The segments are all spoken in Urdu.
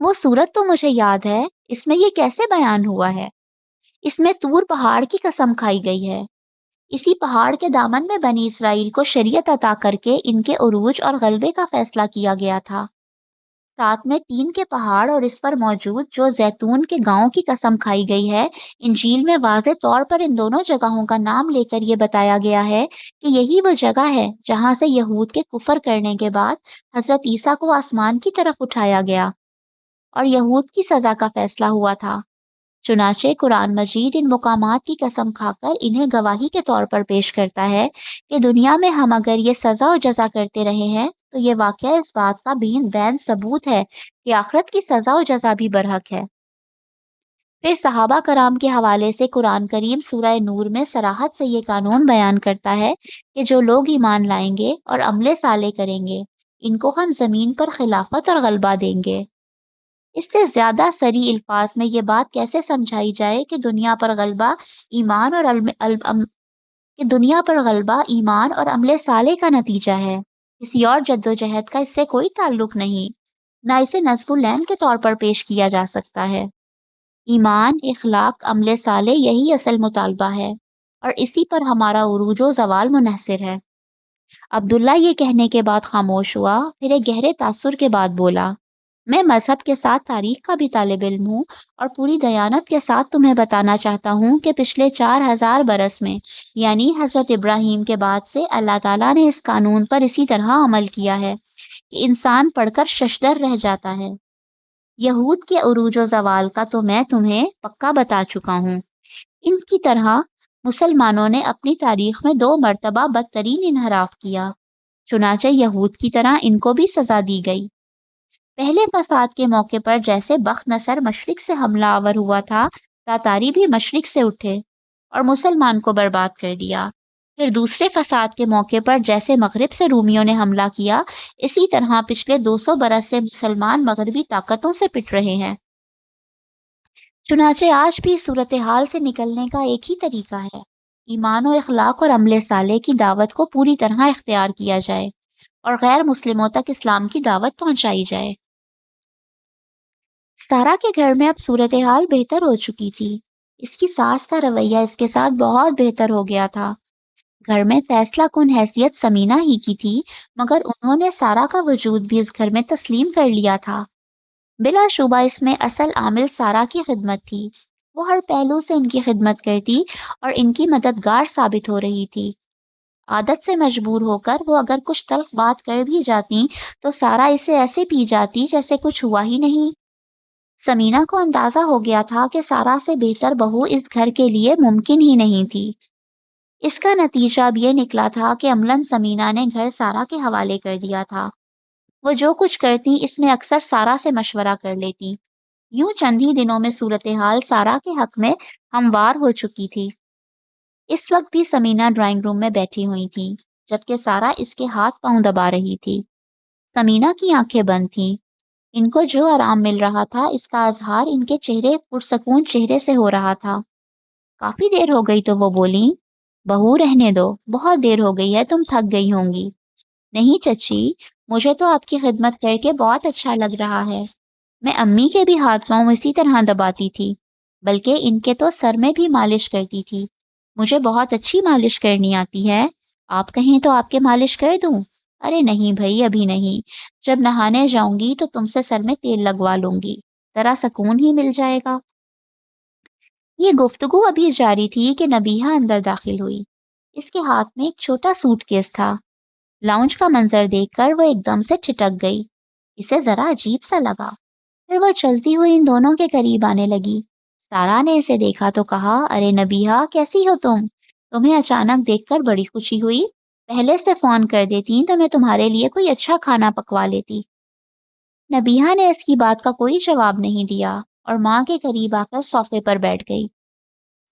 وہ صورت تو مجھے یاد ہے، اس میں یہ کیسے بیان ہوا ہے؟ اس میں طور پہاڑ کی قسم کھائی گئی ہے۔ اسی پہاڑ کے دامن میں بنی اسرائیل کو شریعت عطا کر کے ان کے عروج اور غلبے کا فیصلہ کیا گیا تھا۔ ساتھ میں تین کے پہاڑ اور اس پر موجود جو زیتون کے گاؤں کی قسم کھائی گئی ہے، انجیل میں واضح طور پر ان دونوں جگہوں کا نام لے کر یہ بتایا گیا ہے کہ یہی وہ جگہ ہے جہاں سے یہود کے کفر کرنے کے بعد حضرت عیسیٰ کو آسمان کی طرف اٹھایا گیا اور یہود کی سزا کا فیصلہ ہوا تھا۔ چنانچہ قرآن مجید ان مقامات کی قسم کھا کر انہیں گواہی کے طور پر پیش کرتا ہے کہ دنیا میں ہم اگر یہ سزا و جزا کرتے رہے ہیں تو یہ واقعہ اس بات کا بین ثبوت ہے کہ آخرت کی سزا و جزا بھی برحق ہے۔ پھر صحابہ کرام کے حوالے سے قرآن کریم سورہ نور میں صراحت سے یہ قانون بیان کرتا ہے کہ جو لوگ ایمان لائیں گے اور عمل صالح کریں گے ان کو ہم زمین پر خلافت اور غلبہ دیں گے۔ اس سے زیادہ صریح الفاظ میں یہ بات کیسے سمجھائی جائے کہ دنیا پر غلبہ ایمان اور عمل صالح کا نتیجہ ہے، کسی اور جد و جہد کا اس سے کوئی تعلق نہیں، نہ اسے نصب العین کے طور پر پیش کیا جا سکتا ہے۔ ایمان، اخلاق، عمل صالح یہی اصل مطالبہ ہے اور اسی پر ہمارا عروج و زوال منحصر ہے۔ عبداللہ یہ کہنے کے بعد خاموش ہوا، پھر ایک گہرے تاثر کے بعد بولا، میں مذہب کے ساتھ تاریخ کا بھی طالب علم ہوں اور پوری دیانت کے ساتھ تمہیں بتانا چاہتا ہوں کہ پچھلے 4000 برس میں یعنی حضرت ابراہیم کے بعد سے اللہ تعالیٰ نے اس قانون پر اسی طرح عمل کیا ہے کہ انسان پڑھ کر ششدر رہ جاتا ہے۔ یہود کے عروج و زوال کا تو میں تمہیں پکا بتا چکا ہوں۔ ان کی طرح مسلمانوں نے اپنی تاریخ میں 2 مرتبہ بدترین انحراف کیا، چنانچہ یہود کی طرح ان کو بھی سزا دی گئی۔ پہلے فساد کے موقع پر جیسے بخت نصر مشرق سے حملہ آور ہوا تھا، تاتاری بھی مشرق سے اٹھے اور مسلمان کو برباد کر دیا۔ پھر دوسرے فساد کے موقع پر جیسے مغرب سے رومیوں نے حملہ کیا، اسی طرح پچھلے 200 برس سے مسلمان مغربی طاقتوں سے پٹ رہے ہیں۔ چنانچہ آج بھی صورتحال سے نکلنے کا ایک ہی طریقہ ہے، ایمان و اخلاق اور عمل صالح کی دعوت کو پوری طرح اختیار کیا جائے اور غیر مسلموں تک اسلام کی دعوت پہنچائی جائے۔ سارا کے گھر میں اب صورتحال بہتر ہو چکی تھی۔ اس کی ساس کا رویہ اس کے ساتھ بہت بہتر ہو گیا تھا۔ گھر میں فیصلہ کن حیثیت سمینہ ہی کی تھی، مگر انہوں نے سارا کا وجود بھی اس گھر میں تسلیم کر لیا تھا۔ بلا شبہ اس میں اصل عامل سارا کی خدمت تھی۔ وہ ہر پہلو سے ان کی خدمت کرتی اور ان کی مددگار ثابت ہو رہی تھی۔ عادت سے مجبور ہو کر وہ اگر کچھ تلخ بات کر بھی جاتی تو سارا اسے ایسے پی جاتی جیسے کچھ ہوا ہی نہیں۔ سمینہ کو اندازہ ہو گیا تھا کہ سارا سے بہتر بہو اس گھر کے لیے ممکن ہی نہیں تھی۔ اس کا نتیجہ اب یہ نکلا تھا کہ عملاً سمینہ نے گھر سارا کے حوالے کر دیا تھا۔ وہ جو کچھ کرتی اس میں اکثر سارا سے مشورہ کر لیتی۔ یوں چند ہی دنوں میں صورتحال سارا کے حق میں ہموار ہو چکی تھی۔ اس وقت بھی سمینہ ڈرائنگ روم میں بیٹھی ہوئی تھی، جبکہ سارا اس کے ہاتھ پاؤں دبا رہی تھی۔ سمینہ کی آنکھیں بند تھیں۔ ان کو جو آرام مل رہا تھا اس کا اظہار ان کے چہرے پرسکون چہرے سے ہو رہا تھا۔ کافی دیر ہو گئی تو وہ بولیں، بہو رہنے دو، بہت دیر ہو گئی ہے، تم تھک گئی ہوں گی۔ نہیں چچی، مجھے تو آپ کی خدمت کر کے بہت اچھا لگ رہا ہے۔ میں امی کے بھی ہاتھ پاؤں اسی طرح دباتی تھی، بلکہ ان کے تو سر میں بھی مالش کرتی تھی۔ مجھے بہت اچھی مالش کرنی آتی ہے، آپ کہیں تو آپ کے مالش کر دوں؟ ارے نہیں بھائی، ابھی نہیں، جب نہانے جاؤں گی تو تم سے سر میں تیل لگوا لوں گی، ذرا سکون ہی مل جائے گا۔ یہ گفتگو ابھی جاری تھی کہ نبیہہ اندر داخل ہوئی۔ اس کے ہاتھ میں ایک چھوٹا سوٹ کیس تھا۔ لاؤنج کا منظر دیکھ کر وہ ایک دم سے ٹھٹک گئی۔ اسے ذرا عجیب سا لگا۔ پھر وہ چلتی ہوئی ان دونوں کے قریب آنے لگی۔ سارا نے اسے دیکھا تو کہا، ارے نبیہہ، کیسی ہو تم؟ تمہیں اچانک دیکھ کر بڑی خوشی ہوئی، پہلے سے فون کر دیتی تو میں تمہارے لیے کوئی اچھا کھانا پکوا لیتی۔ نبیہہ نے اس کی بات کا کوئی جواب نہیں دیا اور ماں کے قریب آ کر صوفے پر بیٹھ گئی۔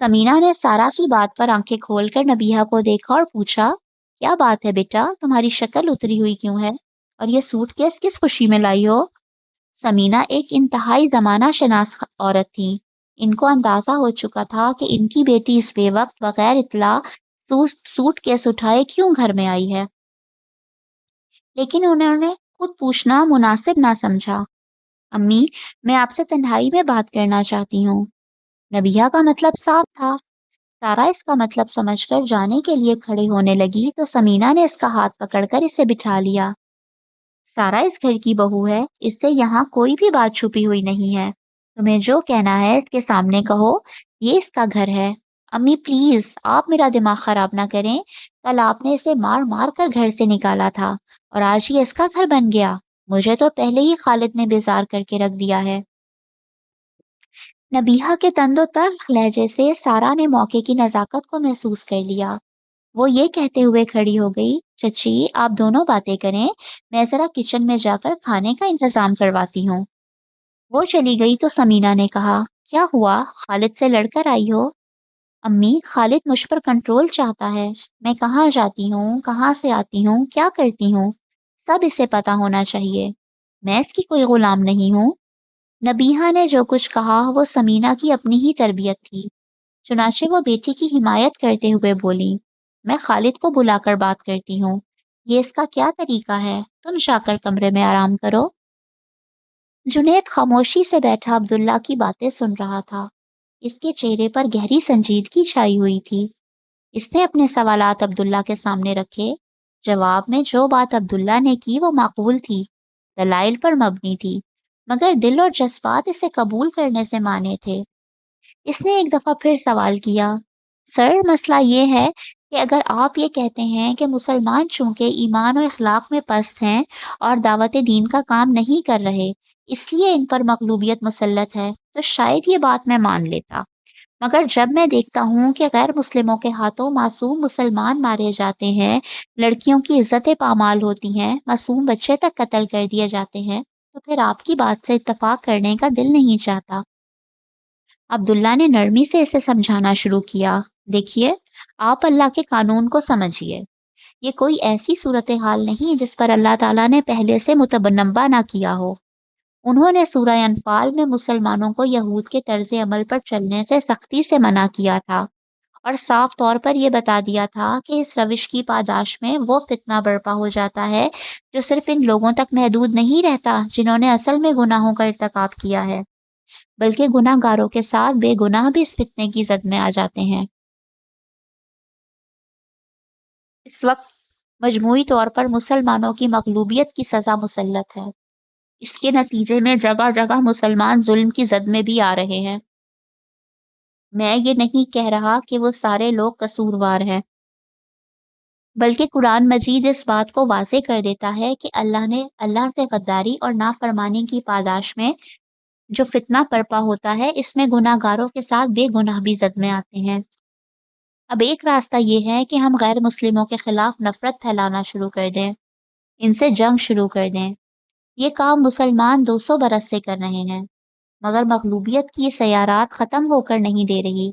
سمینہ نے سارا کی بات پر آنکھیں کھول کر نبیہہ کو دیکھا اور پوچھا، کیا بات ہے بیٹا، تمہاری شکل اتری ہوئی کیوں ہے اور یہ سوٹ کیس کس خوشی میں لائی ہو؟ سمینہ ایک انتہائی زمانہ شناس عورت تھی۔ ان کو اندازہ ہو چکا تھا کہ ان کی بیٹی اس بے وقت بغیر اطلاع سوٹ کیس اٹھائے کیوں گھر میں آئی ہے، لیکن انہوں نے خود پوچھنا مناسب نہ سمجھا۔ امی، میں آپ سے تنہائی میں بات کرنا چاہتی ہوں۔ نبیہ کا مطلب صاف تھا۔ سارا اس کا مطلب سمجھ کر جانے کے لیے کھڑے ہونے لگی تو سمینا نے اس کا ہاتھ پکڑ کر اسے بٹھا لیا۔ سارا اس گھر کی بہو ہے، اس سے یہاں کوئی بھی بات چھپی ہوئی نہیں ہے۔ تمہیں جو کہنا ہے اس کے سامنے کہو، یہ اس کا گھر ہے۔ امی پلیز، آپ میرا دماغ خراب نہ کریں۔ کل آپ نے اسے مار مار کر گھر سے نکالا تھا اور آج یہ اس کا گھر بن گیا۔ مجھے تو پہلے ہی خالد نے بیزار کر کے رکھ دیا ہے۔ نبیہہ کے تند و تلخ لہجے سے سارا نے موقع کی نزاکت کو محسوس کر لیا۔ وہ یہ کہتے ہوئے کھڑی ہو گئی، چچی آپ دونوں باتیں کریں، میں ذرا کچن میں جا کر کھانے کا انتظام کرواتی ہوں۔ وہ چلی گئی تو سمینا نے کہا، کیا ہوا، خالد سے لڑ کر آئی ہو؟ امی، خالد مجھ پر کنٹرول چاہتا ہے۔ میں کہاں جاتی ہوں، کہاں سے آتی ہوں، کیا کرتی ہوں، سب اسے پتا ہونا چاہیے۔ میں اس کی کوئی غلام نہیں ہوں۔ نبیہہ نے جو کچھ کہا وہ سمینا کی اپنی ہی تربیت تھی، چنانچہ وہ بیٹی کی حمایت کرتے ہوئے بولی، میں خالد کو بلا کر بات کرتی ہوں۔ یہ اس کا کیا طریقہ ہے، تم جا کر کمرے میں آرام کرو۔ جنید خاموشی سے بیٹھا عبداللہ کی باتیں سن رہا تھا۔ اس کے چہرے پر گہری سنجیدگی چھائی ہوئی تھی۔ اس نے اپنے سوالات عبداللہ کے سامنے رکھے۔ جواب میں جو بات عبداللہ نے کی وہ معقول تھی، دلائل پر مبنی تھی، مگر دل اور جذبات اسے قبول کرنے سے مانے تھے۔ اس نے ایک دفعہ پھر سوال کیا، سر مسئلہ یہ ہے کہ اگر آپ یہ کہتے ہیں کہ مسلمان چونکہ ایمان و اخلاق میں پست ہیں اور دعوت دین کا کام نہیں کر رہے، اس لیے ان پر مغلوبیت مسلط ہے، تو شاید یہ بات میں مان لیتا، مگر جب میں دیکھتا ہوں کہ غیر مسلموں کے ہاتھوں معصوم مسلمان مارے جاتے ہیں، لڑکیوں کی عزتیں پامال ہوتی ہیں، معصوم بچے تک قتل کر دیے جاتے ہیں، تو پھر آپ کی بات سے اتفاق کرنے کا دل نہیں چاہتا۔ عبداللہ نے نرمی سے اسے سمجھانا شروع کیا، دیکھیے، آپ اللہ کے قانون کو سمجھیے۔ یہ کوئی ایسی صورتحال نہیں جس پر اللہ تعالیٰ نے پہلے سے متنبع نہ کیا ہو۔ انہوں نے سورہ انفال میں مسلمانوں کو یہود کے طرز عمل پر چلنے سے سختی سے منع کیا تھا اور صاف طور پر یہ بتا دیا تھا کہ اس روش کی پاداش میں وہ فتنہ برپا ہو جاتا ہے جو صرف ان لوگوں تک محدود نہیں رہتا جنہوں نے اصل میں گناہوں کا ارتکاب کیا ہے، بلکہ گناہ گاروں کے ساتھ بے گناہ بھی اس فتنے کی زد میں آ جاتے ہیں۔ اس وقت مجموعی طور پر مسلمانوں کی مغلوبیت کی سزا مسلط ہے۔ اس کے نتیجے میں جگہ جگہ مسلمان ظلم کی زد میں بھی آ رہے ہیں۔ میں یہ نہیں کہہ رہا کہ وہ سارے لوگ قصوروار ہیں، بلکہ قرآن مجید اس بات کو واضح کر دیتا ہے کہ اللہ سے غداری اور نافرمانی کی پاداش میں جو فتنہ برپا ہوتا ہے، اس میں گناہ گاروں کے ساتھ بے گناہ بھی زد میں آتے ہیں۔ اب ایک راستہ یہ ہے کہ ہم غیر مسلموں کے خلاف نفرت پھیلانا شروع کر دیں، ان سے جنگ شروع کر دیں۔ یہ کام مسلمان 200 برس سے کر رہے ہیں، مگر مغلوبیت کی یہ سیارات ختم ہو کر نہیں دے رہی۔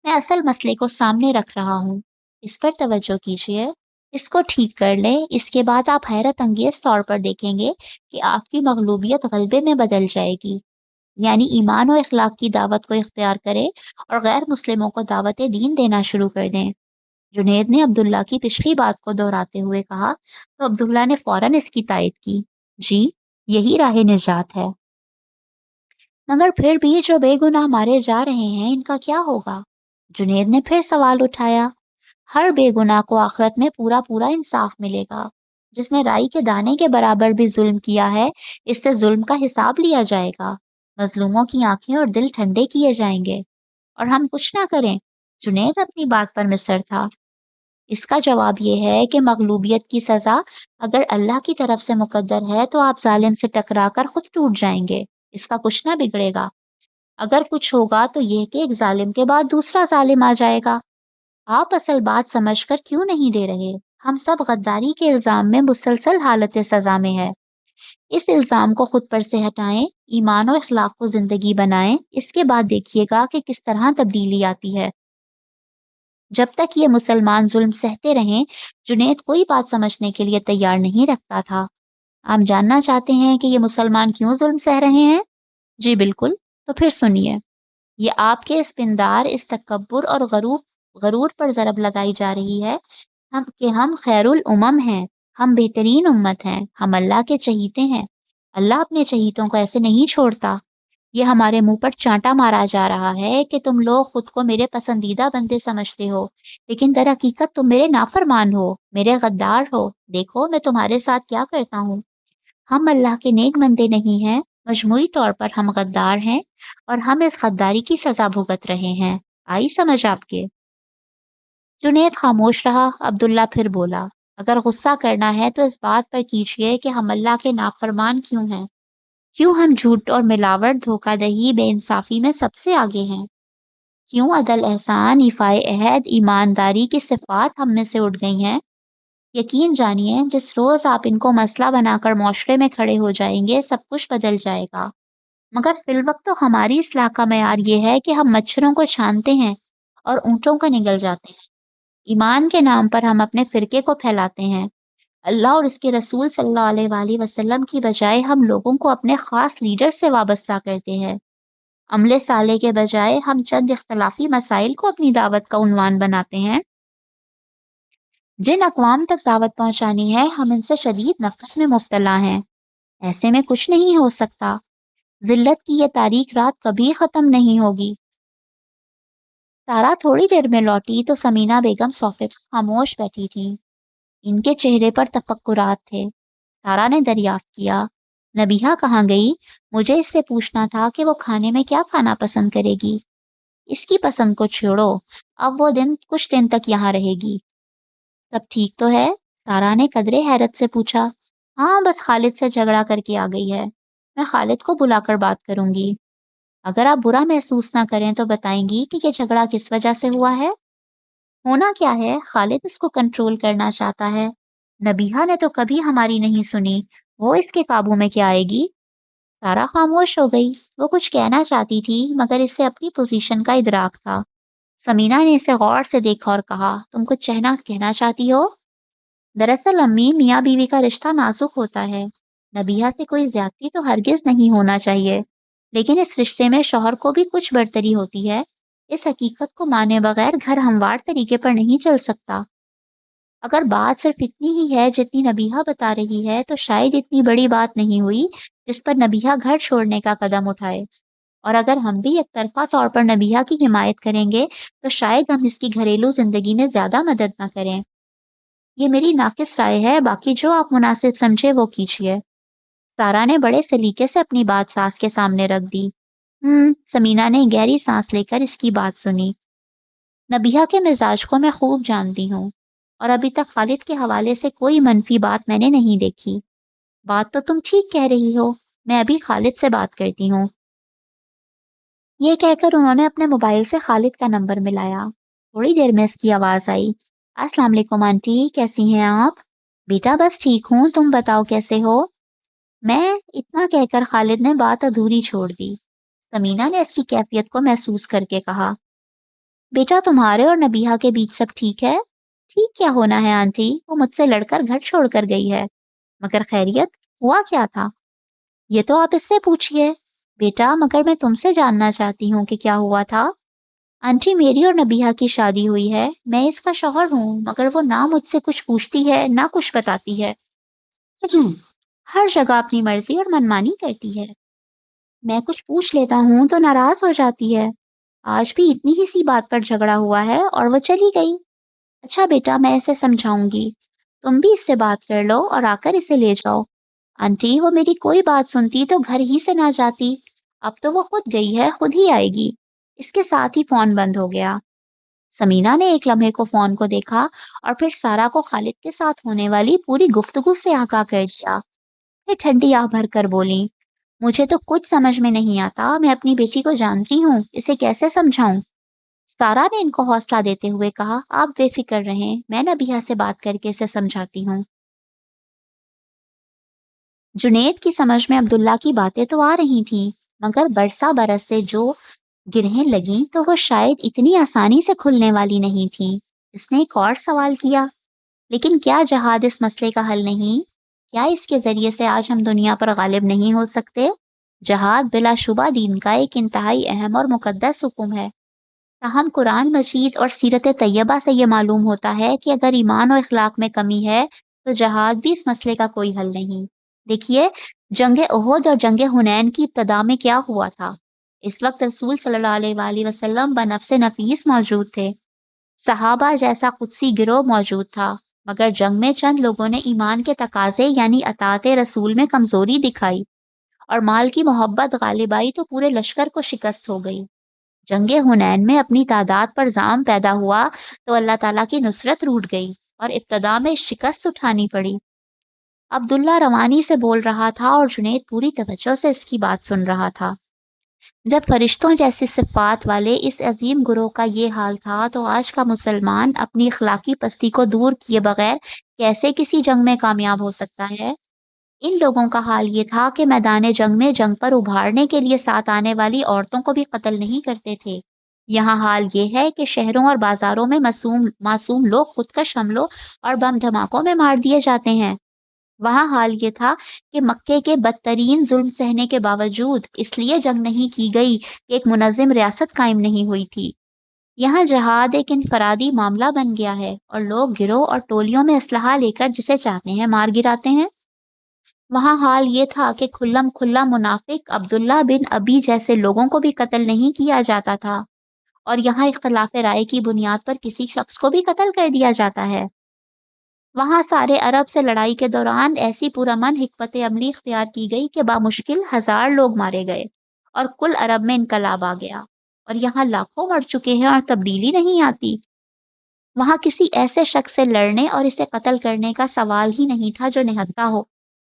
میں اصل مسئلے کو سامنے رکھ رہا ہوں، اس پر توجہ کیجیے، اس کو ٹھیک کر لیں، اس کے بعد آپ حیرت انگیز طور پر دیکھیں گے کہ آپ کی مغلوبیت غلبے میں بدل جائے گی، یعنی ایمان و اخلاق کی دعوت کو اختیار کریں اور غیر مسلموں کو دعوت دین دینا شروع کر دیں۔ جنید نے عبداللہ کی پچھلی بات کو دہراتے ہوئے کہا تو عبداللہ نے فوراً اس کی تائید کی، جی، یہی راہ نجات ہے۔ مگر پھر بھی جو بے گناہ مارے جا رہے ہیں ان کا کیا ہوگا؟ جنید نے پھر سوال اٹھایا۔ ہر بے گناہ کو آخرت میں پورا پورا انصاف ملے گا۔ جس نے رائی کے دانے کے برابر بھی ظلم کیا ہے، اس سے ظلم کا حساب لیا جائے گا۔ مظلوموں کی آنکھیں اور دل ٹھنڈے کیے جائیں گے، اور ہم کچھ نہ کریں۔ جنید اپنی بات پر مصر تھا۔ اس کا جواب یہ ہے کہ مغلوبیت کی سزا اگر اللہ کی طرف سے مقدر ہے تو آپ ظالم سے ٹکرا کر خود ٹوٹ جائیں گے، اس کا کچھ نہ بگڑے گا۔ اگر کچھ ہوگا تو یہ کہ ایک ظالم کے بعد دوسرا ظالم آ جائے گا۔ آپ اصل بات سمجھ کر کیوں نہیں دے رہے؟ ہم سب غداری کے الزام میں مسلسل حالت سزا میں ہے۔ اس الزام کو خود پر سے ہٹائیں، ایمان و اخلاق کو زندگی بنائیں، اس کے بعد دیکھیے گا کہ کس طرح تبدیلی آتی ہے۔ جب تک یہ مسلمان ظلم سہتے رہیں، جنید کوئی بات سمجھنے کے لیے تیار نہیں رکھتا تھا۔ آپ جاننا چاہتے ہیں کہ یہ مسلمان کیوں ظلم سہ رہے ہیں؟ جی بالکل، تو پھر سنیے۔ یہ آپ کے اس پندار، اس تکبر اور غرور پر ضرب لگائی جا رہی ہے کہ ہم خیر الامم ہیں، ہم بہترین امت ہیں، ہم اللہ کے چہیتے ہیں۔ اللہ اپنے چہیتوں کو ایسے نہیں چھوڑتا۔ یہ ہمارے منہ پر چانٹا مارا جا رہا ہے کہ تم لوگ خود کو میرے پسندیدہ بندے سمجھتے ہو، لیکن در حقیقت تم میرے نافرمان ہو، میرے غدار ہو۔ دیکھو میں تمہارے ساتھ کیا کرتا ہوں۔ ہم اللہ کے نیک بندے نہیں ہیں، مجموعی طور پر ہم غدار ہیں، اور ہم اس غداری کی سزا بھگت رہے ہیں۔ آئی سمجھ آپ کے؟ جنید خاموش رہا۔ عبداللہ پھر بولا، اگر غصہ کرنا ہے تو اس بات پر کیجیے کہ ہم اللہ کے نافرمان کیوں ہیں؟ کیوں ہم جھوٹ اور ملاوٹ، دھوکہ دہی، بے انصافی میں سب سے آگے ہیں؟ کیوں عدل، احسان، ایفائے عہد، ایمانداری کی صفات ہم میں سے اٹھ گئی ہیں؟ یقین جانیے جس روز آپ ان کو مسئلہ بنا کر معاشرے میں کھڑے ہو جائیں گے سب کچھ بدل جائے گا۔ مگر فی الوقت تو ہماری اصلاح کا معیار یہ ہے کہ ہم مچھروں کو چھانتے ہیں اور اونٹوں کو نگل جاتے ہیں۔ ایمان کے نام پر ہم اپنے فرقے کو پھیلاتے ہیں۔ اللہ اور اس کے رسول صلی اللہ علیہ وآلہ وسلم کی بجائے ہم لوگوں کو اپنے خاص لیڈر سے وابستہ کرتے ہیں۔ عملے صالح کے بجائے ہم چند اختلافی مسائل کو اپنی دعوت کا عنوان بناتے ہیں۔ جن اقوام تک دعوت پہنچانی ہے ہم ان سے شدید نفرت میں مبتلا ہیں۔ ایسے میں کچھ نہیں ہو سکتا۔ ذلت کی یہ تاریک رات کبھی ختم نہیں ہوگی۔ تارا تھوڑی دیر میں لوٹی تو سمینہ بیگم صوفے پر خاموش بیٹھی تھی۔ ان کے چہرے پر تفکرات تھے۔ تارا نے دریافت کیا، نبیہہ کہاں گئی؟ مجھے اس سے پوچھنا تھا کہ وہ کھانے میں کیا کھانا پسند کرے گی۔ اس کی پسند کو چھوڑو، اب وہ کچھ دن تک یہاں رہے گی۔ سب ٹھیک تو ہے؟ سارا نے قدرے حیرت سے پوچھا۔ ہاں بس خالد سے جھگڑا کر کے آ گئی ہے۔ میں خالد کو بلا کر بات کروں گی۔ اگر آپ برا محسوس نہ کریں تو بتائیں گی کہ یہ جھگڑا کس وجہ سے ہوا ہے؟ ہونا کیا ہے، خالد اس کو کنٹرول کرنا چاہتا ہے۔ نبیہہ نے تو کبھی ہماری نہیں سنی، وہ اس کے قابو میں کیا آئے گی؟ سارا خاموش ہو گئی۔ وہ کچھ کہنا چاہتی تھی مگر اسے اپنی پوزیشن کا ادراک تھا۔ سمینہ نے اسے غور سے دیکھا اور کہا، تم کچھ کہنا چاہتی ہو؟ دراصل امی، میاں بیوی کا رشتہ نازک ہوتا ہے۔ نبیہہ سے کوئی زیادتی تو ہرگز نہیں ہونا چاہیے، لیکن اس رشتے میں شوہر کو بھی کچھ برتری ہوتی ہے۔ اس حقیقت کو مانے بغیر گھر ہموار طریقے پر نہیں چل سکتا۔ اگر بات صرف اتنی ہی ہے جتنی نبیہہ بتا رہی ہے تو شاید اتنی بڑی بات نہیں ہوئی جس پر نبیہہ گھر چھوڑنے کا قدم اٹھائے، اور اگر ہم بھی ایک طرفہ طور پر نبیہہ کی حمایت کریں گے تو شاید ہم اس کی گھریلو زندگی میں زیادہ مدد نہ کریں۔ یہ میری ناقص رائے ہے، باقی جو آپ مناسب سمجھے وہ کیجیے۔ سارا نے بڑے سلیقے سے اپنی بات ساس کے سامنے رکھ دی۔ سمینہ نے گہری سانس لے کر اس کی بات سنی۔ نبیہہ کے مزاج کو میں خوب جانتی ہوں، اور ابھی تک خالد کے حوالے سے کوئی منفی بات میں نے نہیں دیکھی۔ بات تو تم ٹھیک کہہ رہی ہو، میں ابھی خالد سے بات کرتی ہوں۔ یہ کہہ کر انہوں نے اپنے موبائل سے خالد کا نمبر ملایا۔ تھوڑی دیر میں اس کی آواز آئی، السلام علیکم آنٹی، کیسی ہیں آپ؟ بیٹا بس ٹھیک ہوں، تم بتاؤ کیسے ہو؟ میں اتنا کہہ کر خالد نے بات ادھوری چھوڑ دی۔ سمینہ نے اس کی کیفیت کو محسوس کر کے کہا، بیٹا تمہارے اور نبیہہ کے بیچ سب ٹھیک ہے؟ ٹھیک کیا ہونا ہے آنٹی، وہ مجھ سے لڑ کر گھر چھوڑ کر گئی ہے۔ مگر خیریت ہوا کیا تھا؟ یہ تو آپ اس سے پوچھئے۔ بیٹا مگر میں تم سے جاننا چاہتی ہوں کہ کیا ہوا تھا۔ آنٹی میری اور نبیہہ کی شادی ہوئی ہے، میں اس کا شوہر ہوں، مگر وہ نہ مجھ سے کچھ پوچھتی ہے نہ کچھ بتاتی ہے۔ ہر جگہ اپنی مرضی اور منمانی کرتی ہے۔ میں کچھ پوچھ لیتا ہوں تو ناراض ہو جاتی ہے۔ آج بھی اتنی ہی سی بات پر جھگڑا ہوا ہے اور وہ چلی گئی۔ اچھا بیٹا میں اسے سمجھاؤں گی، تم بھی اس سے بات کر لو اور آ کر اسے لے جاؤ۔ آنٹی وہ میری کوئی بات سنتی تو گھر ہی سے نہ جاتی، اب تو وہ خود گئی ہے، خود ہی آئے گی۔ اس کے ساتھ ہی فون بند ہو گیا۔ سمینہ نے ایک لمحے کو فون کو دیکھا اور پھر سارا کو خالد کے ساتھ ہونے والی پوری گفتگو سے آگاہ کر دیا۔ پھر ٹھنڈی آہ بھر کر بولی، مجھے تو کچھ سمجھ میں نہیں آتا، میں اپنی بیٹی کو جانتی ہوں، اسے کیسے سمجھاؤں؟ سارا نے ان کو حوصلہ دیتے ہوئے کہا، آپ بے فکر رہیں، میں نبیہہ سے بات کر کے اسے سمجھاتی ہوں۔ جنید کی سمجھ میں عبداللہ کی باتیں تو آ رہی تھیں، مگر برسا برس سے جو گرہیں لگیں تو وہ شاید اتنی آسانی سے کھلنے والی نہیں تھیں۔ اس نے ایک اور سوال کیا، لیکن کیا جہاد اس مسئلے کا حل نہیں؟ کیا اس کے ذریعے سے آج ہم دنیا پر غالب نہیں ہو سکتے؟ جہاد بلا شبہ دین کا ایک انتہائی اہم اور مقدس حکم ہے، تاہم قرآن مجید اور سیرت طیبہ سے یہ معلوم ہوتا ہے کہ اگر ایمان و اخلاق میں کمی ہے تو جہاد بھی اس مسئلے کا کوئی حل نہیں۔ دیکھیے، جنگ احد اور جنگ حنین کی ابتدا میں کیا ہوا تھا؟ اس وقت رسول صلی اللہ علیہ وآلہ وسلم بنفس نفیس موجود تھے، صحابہ جیسا قدسی گروہ موجود تھا، مگر جنگ میں چند لوگوں نے ایمان کے تقاضے یعنی اطاعت رسول میں کمزوری دکھائی اور مال کی محبت غالب آئی تو پورے لشکر کو شکست ہو گئی۔ جنگ حنین میں اپنی تعداد پر زام پیدا ہوا تو اللہ تعالیٰ کی نصرت روٹ گئی اور ابتدا میں شکست اٹھانی پڑی۔ عبداللہ روانی سے بول رہا تھا اور جنید پوری توجہ سے اس کی بات سن رہا تھا۔ جب فرشتوں جیسی صفات والے اس عظیم گروہ کا یہ حال تھا تو آج کا مسلمان اپنی اخلاقی پستی کو دور کیے بغیر کیسے کسی جنگ میں کامیاب ہو سکتا ہے؟ ان لوگوں کا حال یہ تھا کہ میدان جنگ میں جنگ پر ابھارنے کے لیے ساتھ آنے والی عورتوں کو بھی قتل نہیں کرتے تھے۔ یہاں حال یہ ہے کہ شہروں اور بازاروں میں معصوم لوگ خودکش حملوں اور بم دھماکوں میں مار دیے جاتے ہیں۔ وہاں حال یہ تھا کہ مکے کے بدترین ظلم سہنے کے باوجود اس لیے جنگ نہیں کی گئی کہ ایک منظم ریاست قائم نہیں ہوئی تھی۔ یہاں جہاد ایک انفرادی معاملہ بن گیا ہے اور لوگ گروہ اور ٹولیوں میں اسلحہ لے کر جسے چاہتے ہیں مار گراتے ہیں۔ وہاں حال یہ تھا کہ کھلم کھلا منافق عبداللہ بن ابی جیسے لوگوں کو بھی قتل نہیں کیا جاتا تھا، اور یہاں اختلاف رائے کی بنیاد پر کسی شخص کو بھی قتل کر دیا جاتا ہے۔ وہاں سارے عرب سے لڑائی کے دوران ایسی پرامن حکمت عملی اختیار کی گئی کہ بامشکل 1000 لوگ مارے گئے اور کل عرب میں انقلاب آ گیا، اور یہاں لاکھوں مر چکے ہیں اور تبدیلی نہیں آتی۔ وہاں کسی ایسے شخص سے لڑنے اور اسے قتل کرنے کا سوال ہی نہیں تھا جو نہتہ ہو۔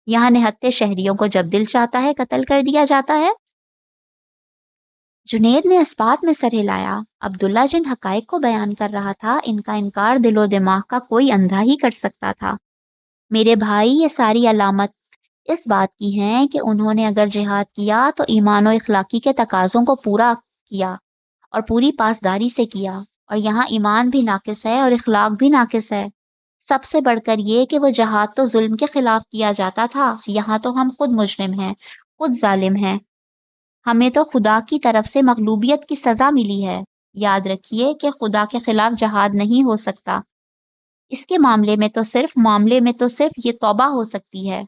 یہاں نہتے شہریوں کو جب دل چاہتا ہے قتل کر دیا جاتا ہے۔ جنید نے اس بات میں سر ہلایا۔ عبداللہ جن حقائق کو بیان کر رہا تھا ان کا انکار دل و دماغ کا کوئی اندھا ہی کر سکتا تھا۔ میرے بھائی، یہ ساری علامت اس بات کی ہیں کہ انہوں نے اگر جہاد کیا تو ایمان و اخلاقی کے تقاضوں کو پورا کیا اور پوری پاسداری سے کیا، اور یہاں ایمان بھی ناقص ہے اور اخلاق بھی ناقص ہے۔ سب سے بڑھ کر یہ کہ وہ جہاد تو ظلم کے خلاف کیا جاتا تھا، یہاں تو ہم خود مجرم ہیں، خود ظالم ہیں، ہمیں تو خدا کی طرف سے مغلوبیت کی سزا ملی ہے۔ یاد رکھیے کہ خدا کے خلاف جہاد نہیں ہو سکتا، اس کے معاملے میں تو صرف یہ توبہ ہو سکتی ہے۔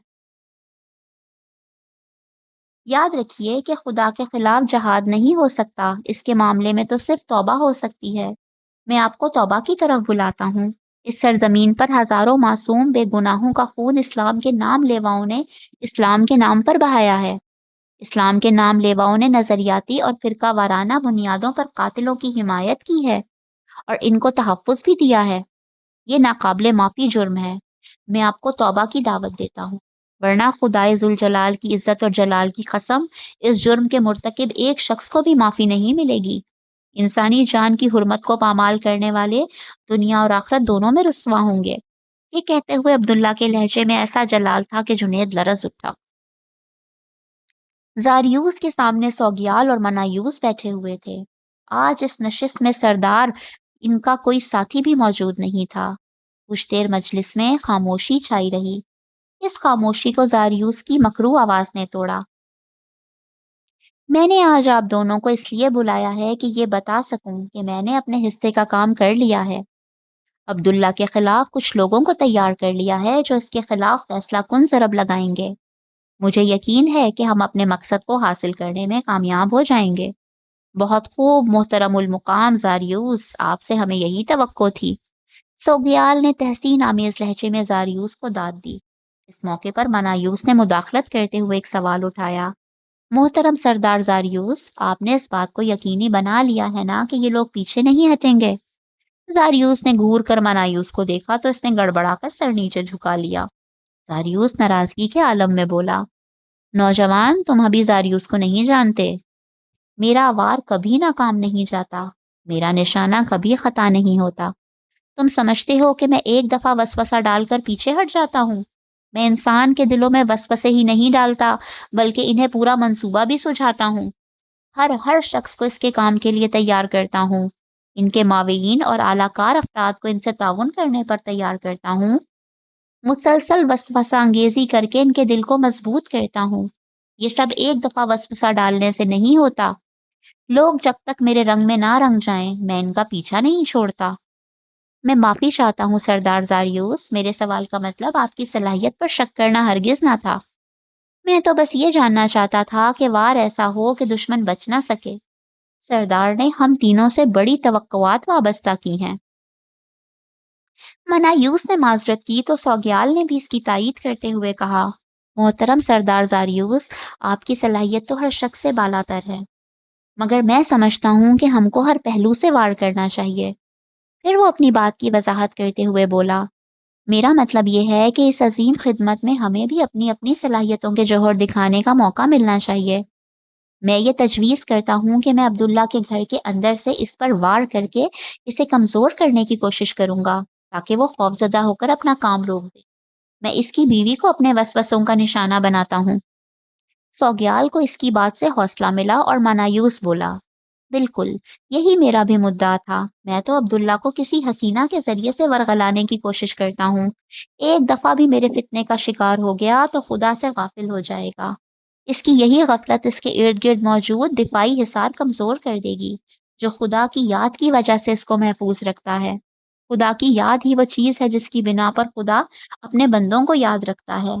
یاد رکھیے کہ خدا کے خلاف جہاد نہیں ہو سکتا، اس کے معاملے میں تو صرف توبہ ہو سکتی ہے۔ میں آپ کو توبہ کی طرف بلاتا ہوں۔ اس سرزمین پر ہزاروں معصوم بے گناہوں کا خون اسلام کے نام لیواؤں نے اسلام کے نام پر بہایا ہے۔ اسلام کے نام لیواؤں نے نظریاتی اور فرقہ وارانہ بنیادوں پر قاتلوں کی حمایت کی ہے اور ان کو تحفظ بھی دیا ہے۔ یہ ناقابل معافی جرم ہے۔ میں آپ کو توبہ کی دعوت دیتا ہوں، ورنہ خدائے ذوالجلال کی عزت اور جلال کی قسم، اس جرم کے مرتکب ایک شخص کو بھی معافی نہیں ملے گی۔ انسانی جان کی حرمت کو پامال کرنے والے دنیا اور آخرت دونوں میں رسوا ہوں گے۔ یہ کہتے ہوئے عبداللہ کے لہجے میں ایسا جلال تھا کہ جنید لرز اٹھا۔ زاریوس کے سامنے سوگیال اور منایوس بیٹھے ہوئے تھے۔ آج اس نشست میں سردار ان کا کوئی ساتھی بھی موجود نہیں تھا۔ کچھ دیر مجلس میں خاموشی چھائی رہی۔ اس خاموشی کو زاریوس کی مکروہ آواز نے توڑا۔ میں نے آج آپ دونوں کو اس لیے بلایا ہے کہ یہ بتا سکوں کہ میں نے اپنے حصے کا کام کر لیا ہے۔ عبداللہ کے خلاف کچھ لوگوں کو تیار کر لیا ہے جو اس کے خلاف فیصلہ کن ضرب لگائیں گے۔ مجھے یقین ہے کہ ہم اپنے مقصد کو حاصل کرنے میں کامیاب ہو جائیں گے۔ بہت خوب محترم المقام زاریوس، آپ سے ہمیں یہی توقع تھی۔ سوگیال نے تحسین آمیز لہجے میں زاریوس کو داد دی۔ اس موقع پر منایوس نے مداخلت کرتے ہوئے ایک سوال اٹھایا۔ محترم سردار زاریوس، آپ نے اس بات کو یقینی بنا لیا ہے نا کہ یہ لوگ پیچھے نہیں ہٹیں گے؟ زاریوس نے گھور کر منایوس کو دیکھا تو اس نے گڑبڑا کر سر نیچے جھکا لیا۔ زاریوس ناراضگی کے عالم میں بولا، نوجوان، تم ابھی زاریوس کو نہیں جانتے۔ میرا وار کبھی ناکام نہیں جاتا، میرا نشانہ کبھی خطا نہیں ہوتا۔ تم سمجھتے ہو کہ میں ایک دفعہ وسوسہ ڈال کر پیچھے ہٹ جاتا ہوں؟ میں انسان کے دلوں میں وسوسے ہی نہیں ڈالتا بلکہ انہیں پورا منصوبہ بھی سجھاتا ہوں۔ ہر شخص کو اس کے کام کے لیے تیار کرتا ہوں، ان کے معاونین اور اعلیٰ کار افراد کو ان سے تعاون کرنے پر تیار کرتا ہوں، مسلسل وسوسہ انگیزی کر کے ان کے دل کو مضبوط کرتا ہوں۔ یہ سب ایک دفعہ وسوسہ ڈالنے سے نہیں ہوتا۔ لوگ جب تک میرے رنگ میں نہ رنگ جائیں میں ان کا پیچھا نہیں چھوڑتا۔ میں معافی چاہتا ہوں سردار زاریوس، میرے سوال کا مطلب آپ کی صلاحیت پر شک کرنا ہرگز نہ تھا۔ میں تو بس یہ جاننا چاہتا تھا کہ وار ایسا ہو کہ دشمن بچ نہ سکے۔ سردار نے ہم تینوں سے بڑی توقعات وابستہ کی ہیں۔ منایوس نے معذرت کی تو سوگیال نے بھی اس کی تائید کرتے ہوئے کہا، محترم سردار زاریوس، آپ کی صلاحیت تو ہر شخص سے بالاتر ہے، مگر میں سمجھتا ہوں کہ ہم کو ہر پہلو سے وار کرنا چاہیے۔ پھر وہ اپنی بات کی وضاحت کرتے ہوئے بولا، میرا مطلب یہ ہے کہ اس عظیم خدمت میں ہمیں بھی اپنی اپنی صلاحیتوں کے جوہر دکھانے کا موقع ملنا چاہیے۔ میں یہ تجویز کرتا ہوں کہ میں عبداللہ کے گھر کے اندر سے اس پر وار کر کے اسے کمزور کرنے کی کوشش کروں گا تاکہ وہ خوفزدہ ہو کر اپنا کام روک دے۔ میں اس کی بیوی کو اپنے وسوسوں کا نشانہ بناتا ہوں۔ سوگیال کو اس کی بات سے حوصلہ ملا اور منایوس بولا، بالکل، یہی میرا بھی مدعا تھا۔ میں تو عبداللہ کو کسی حسینہ کے ذریعے سے ورغلانے کی کوشش کرتا ہوں۔ ایک دفعہ بھی میرے فتنے کا شکار ہو گیا تو خدا سے غافل ہو جائے گا۔ اس کی یہی غفلت اس کے ارد گرد موجود دفاعی حصار کمزور کر دے گی، جو خدا کی یاد کی وجہ سے اس کو محفوظ رکھتا ہے۔ خدا کی یاد ہی وہ چیز ہے جس کی بنا پر خدا اپنے بندوں کو یاد رکھتا ہے۔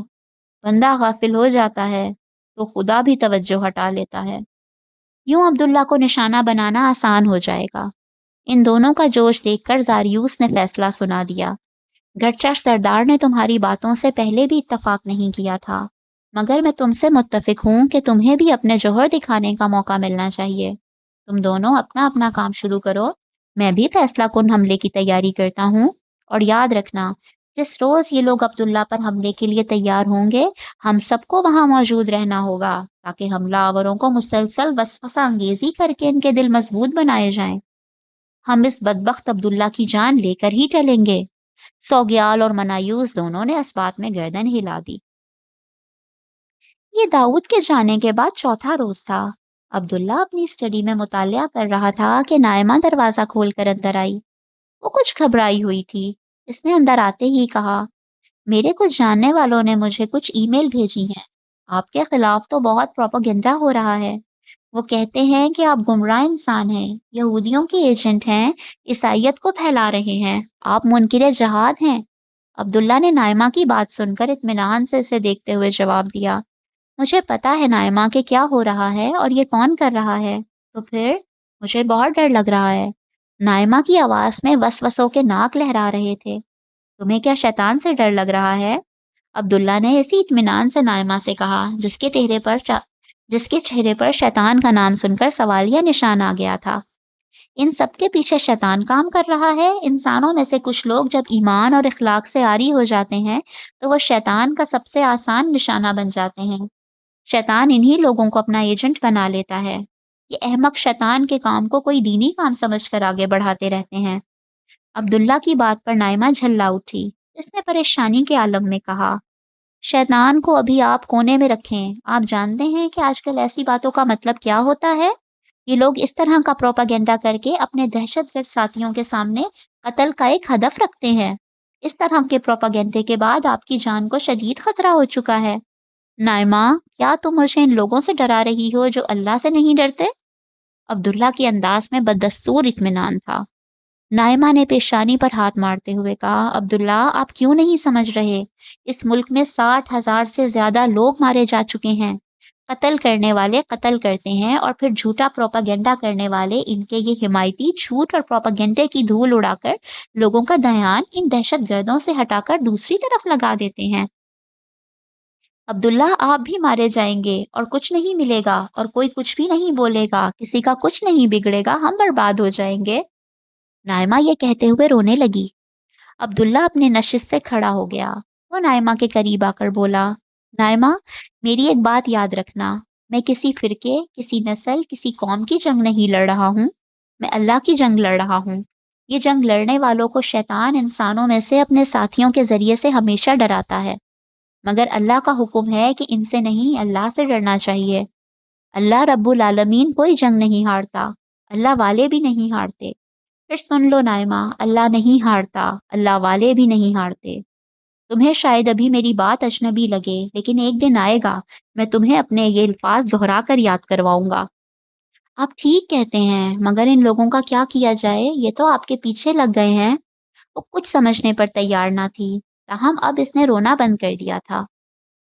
بندہ غافل ہو جاتا ہے تو خدا بھی توجہ ہٹا لیتا ہے۔ یوں عبداللہ کو نشانہ بنانا آسان ہو جائے گا۔ ان دونوں کا جوش دیکھ کر زاریوس نے فیصلہ سنا دیا، گرچہ سردار نے تمہاری باتوں سے پہلے بھی اتفاق نہیں کیا تھا، مگر میں تم سے متفق ہوں کہ تمہیں بھی اپنے جوہر دکھانے کا موقع ملنا چاہیے۔ تم دونوں اپنا اپنا کام شروع کرو، میں بھی فیصلہ کن حملے کی تیاری کرتا ہوں، اور یاد رکھنا، جس روز یہ لوگ عبداللہ پر حملے کے لیے تیار ہوں گے، ہم سب کو وہاں موجود رہنا ہوگا تاکہ حملہ آوروں کو مسلسل وسوسہ انگیزی کر کے ان کے دل مضبوط بنائے جائیں۔ ہم اس بدبخت عبداللہ کی جان لے کر ہی چلیں گے۔ سوگیال اور منایوس دونوں نے اس بات میں گردن ہلا دی۔ یہ داؤد کے جانے کے بعد چوتھا روز تھا۔ عبداللہ اپنی اسٹڈی میں مطالعہ کر رہا تھا کہ نائمہ دروازہ کھول کر اندر آئی۔ وہ کچھ گھبرائی ہوئی تھی۔ اس نے اندر آتے ہی کہا، میرے کچھ جاننے والوں نے مجھے کچھ ای میل بھیجی ہیں۔ آپ کے خلاف تو بہت پروپیگنڈا ہو رہا ہے۔ وہ کہتے ہیں کہ آپ گمراہ انسان ہیں، یہودیوں کے ایجنٹ ہیں، عیسائیت کو پھیلا رہے ہیں، آپ منکر جہاد ہیں۔ عبداللہ نے نائمہ کی بات سن کر اطمینان سے اسے دیکھتے ہوئے جواب دیا، مجھے پتا ہے نائمہ کہ کیا ہو رہا ہے اور یہ کون کر رہا ہے، تو پھر مجھے بہت ڈر لگ رہا ہے۔ نائمہ کی آواز میں وسوسوں کے ناک لہرا رہے تھے۔ تمہیں کیا شیطان سے ڈر لگ رہا ہے؟ عبداللہ نے اسی اطمینان سے نائمہ سے کہا جس کے چہرے پر شیطان کا نام سن کر سوالیہ نشان آ گیا تھا۔ ان سب کے پیچھے شیطان کام کر رہا ہے۔ انسانوں میں سے کچھ لوگ جب ایمان اور اخلاق سے عاری ہو جاتے ہیں تو وہ شیطان کا سب سے آسان نشانہ بن جاتے ہیں۔ شیطان انہی لوگوں کو اپنا ایجنٹ بنا لیتا ہے۔ یہ احمق شیطان کے کام کو کوئی دینی کام سمجھ کر آگے بڑھاتے رہتے ہیں۔ عبداللہ کی بات پر نائمہ جھلا اٹھی۔ اس نے پریشانی کے عالم میں کہا، شیطان کو ابھی آپ کونے میں رکھیں۔ آپ جانتے ہیں کہ آج کل ایسی باتوں کا مطلب کیا ہوتا ہے؟ یہ لوگ اس طرح کا پروپیگنڈا کر کے اپنے دہشت گرد ساتھیوں کے سامنے قتل کا ایک ہدف رکھتے ہیں۔ اس طرح کے پروپیگنڈے کے بعد آپ کی جان کو شدید خطرہ ہو چکا ہے۔ نائمہ، کیا تم مجھے ان لوگوں سے ڈرا رہی ہو جو اللہ سے نہیں ڈرتے؟ عبداللہ کے انداز میں بددستور اطمینان تھا۔ نائمہ نے پیشانی پر ہاتھ مارتے ہوئے کہا، عبداللہ، آپ کیوں نہیں سمجھ رہے؟ اس ملک میں 60,000 سے زیادہ لوگ مارے جا چکے ہیں۔ قتل کرنے والے قتل کرتے ہیں اور پھر جھوٹا پروپیگنڈا کرنے والے ان کے یہ حمایتی جھوٹ اور پروپیگنڈے کی دھول اڑا کر لوگوں کا دھیان ان دہشت گردوں سے ہٹا کر دوسری طرف لگا دیتے ہیں۔ عبداللہ، آپ بھی مارے جائیں گے اور کچھ نہیں ملے گا، اور کوئی کچھ بھی نہیں بولے گا، کسی کا کچھ نہیں بگڑے گا، ہم برباد ہو جائیں گے۔ نائمہ یہ کہتے ہوئے رونے لگی۔ عبداللہ اپنے نشست سے کھڑا ہو گیا۔ وہ نائمہ کے قریب آ کر بولا، نائمہ، میری ایک بات یاد رکھنا، میں کسی فرقے، کسی نسل، کسی قوم کی جنگ نہیں لڑ رہا ہوں، میں اللہ کی جنگ لڑ رہا ہوں۔ یہ جنگ لڑنے والوں کو شیطان انسانوں میں سے اپنے ساتھیوں کے ذریعے سے ہمیشہ ڈراتا ہے، مگر اللہ کا حکم ہے کہ ان سے نہیں، اللہ سے ڈرنا چاہیے۔ اللہ رب العالمین کوئی جنگ نہیں ہارتا، اللہ والے بھی نہیں ہارتے۔ پھر سن لو نائمہ، اللہ نہیں ہارتا، اللہ والے بھی نہیں ہارتے۔ تمہیں شاید ابھی میری بات اجنبی لگے، لیکن ایک دن آئے گا میں تمہیں اپنے یہ الفاظ دہرا کر یاد کرواؤں گا۔ آپ ٹھیک کہتے ہیں، مگر ان لوگوں کا کیا کیا جائے؟ یہ تو آپ کے پیچھے لگ گئے ہیں۔ وہ کچھ سمجھنے پر تیار نہ تھی، تاہم اب اس نے رونا بند کر دیا تھا۔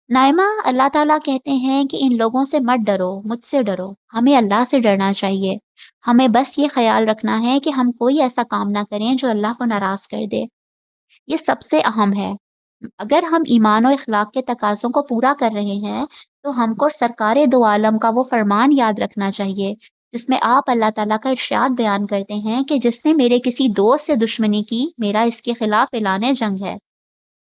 نائمہ، اللہ تعالیٰ کہتے ہیں کہ ان لوگوں سے مت ڈرو، مجھ سے ڈرو، ہمیں اللہ سے ڈرنا چاہیے۔ ہمیں بس یہ خیال رکھنا ہے کہ ہم کوئی ایسا کام نہ کریں جو اللہ کو ناراض کر دے۔ یہ سب سے اہم ہے۔ اگر ہم ایمان و اخلاق کے تقاضوں کو پورا کر رہے ہیں تو ہم کو سرکار دو عالم کا وہ فرمان یاد رکھنا چاہیے جس میں آپ اللہ تعالیٰ کا ارشاد بیان کرتے ہیں کہ جس نے میرے کسی دوست سے دشمنی کی، میرا اس کے خلاف اعلان جنگ ہے۔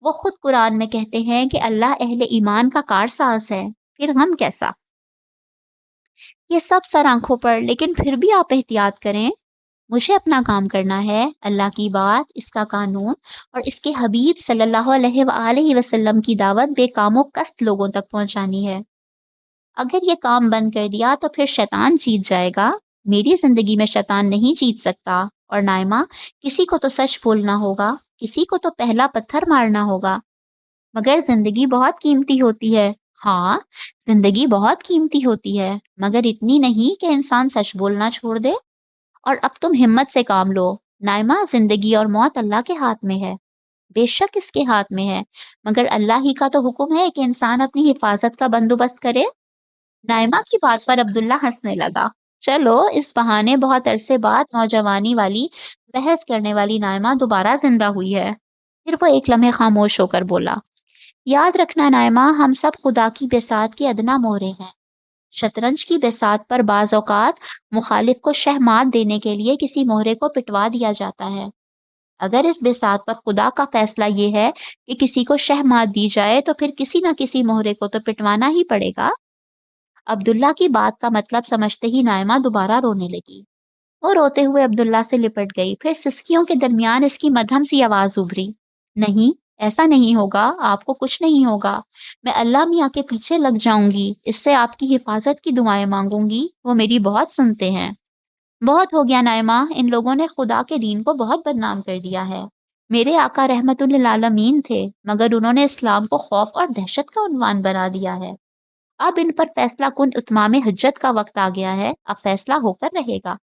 وہ خود قرآن میں کہتے ہیں کہ اللہ اہل ایمان کا کارساز ہے، پھر ہم کیسا؟ یہ سب سر آنکھوں پر، لیکن پھر بھی آپ احتیاط کریں۔ مجھے اپنا کام کرنا ہے، اللہ کی بات، اس کا قانون اور اس کے حبیب صلی اللہ علیہ وآلہ وسلم کی دعوت بے کام و کست لوگوں تک پہنچانی ہے۔ اگر یہ کام بند کر دیا تو پھر شیطان جیت جائے گا۔ میری زندگی میں شیطان نہیں جیت سکتا۔ اور نائمہ، کسی کو تو سچ بولنا ہوگا، کسی کو تو پہلا پتھر مارنا ہوگا۔ مگر زندگی بہت قیمتی ہوتی ہے۔ ہاں، زندگی بہت قیمتی ہوتی ہے، مگر اتنی نہیں کہ انسان سچ بولنا چھوڑ دے۔ اور اب تم ہمت سے کام لو۔ نائمہ، زندگی اور موت اللہ کے ہاتھ میں ہے، بے شک اس کے ہاتھ میں ہے، مگر اللہ ہی کا تو حکم ہے کہ انسان اپنی حفاظت کا بندوبست کرے۔ نائمہ کی بات پر عبداللہ ہنسنے لگا۔ چلو، اس بہانے بہت عرصے بعد نوجوانی والی بحث کرنے والی نائمہ دوبارہ زندہ ہوئی ہے۔ پھر وہ ایک لمحے خاموش ہو کر بولا، یاد رکھنا نائمہ، ہم سب خدا کی بساط کی ادنا مہرے ہیں۔ شطرنج کی بساط پر بعض اوقات مخالف کو شہ مات دینے کے لیے کسی مہرے کو پٹوا دیا جاتا ہے۔ اگر اس بساط پر خدا کا فیصلہ یہ ہے کہ کسی کو شہ مات دی جائے تو پھر کسی نہ کسی مہرے کو تو پٹوانا ہی پڑے گا۔ عبداللہ کی بات کا مطلب سمجھتے ہی نائمہ دوبارہ رونے لگی۔ وہ روتے ہوئے عبداللہ سے لپٹ گئی، پھر سسکیوں کے درمیان اس کی مدھم سی آواز ابھری، نہیں، ایسا نہیں ہوگا، آپ کو کچھ نہیں ہوگا، میں اللہ میاں کے پیچھے لگ جاؤں گی، اس سے آپ کی حفاظت کی دعائیں مانگوں گی، وہ میری بہت سنتے ہیں۔ بہت ہو گیا نائمہ، ان لوگوں نے خدا کے دین کو بہت بدنام کر دیا ہے۔ میرے آقا رحمت للعالمین تھے، مگر انہوں نے اسلام کو خوف اور دہشت کا عنوان بنا دیا ہے۔ اب ان پر فیصلہ کن اتمام حجت کا وقت آ گیا ہے، اب فیصلہ ہو کر رہے گا۔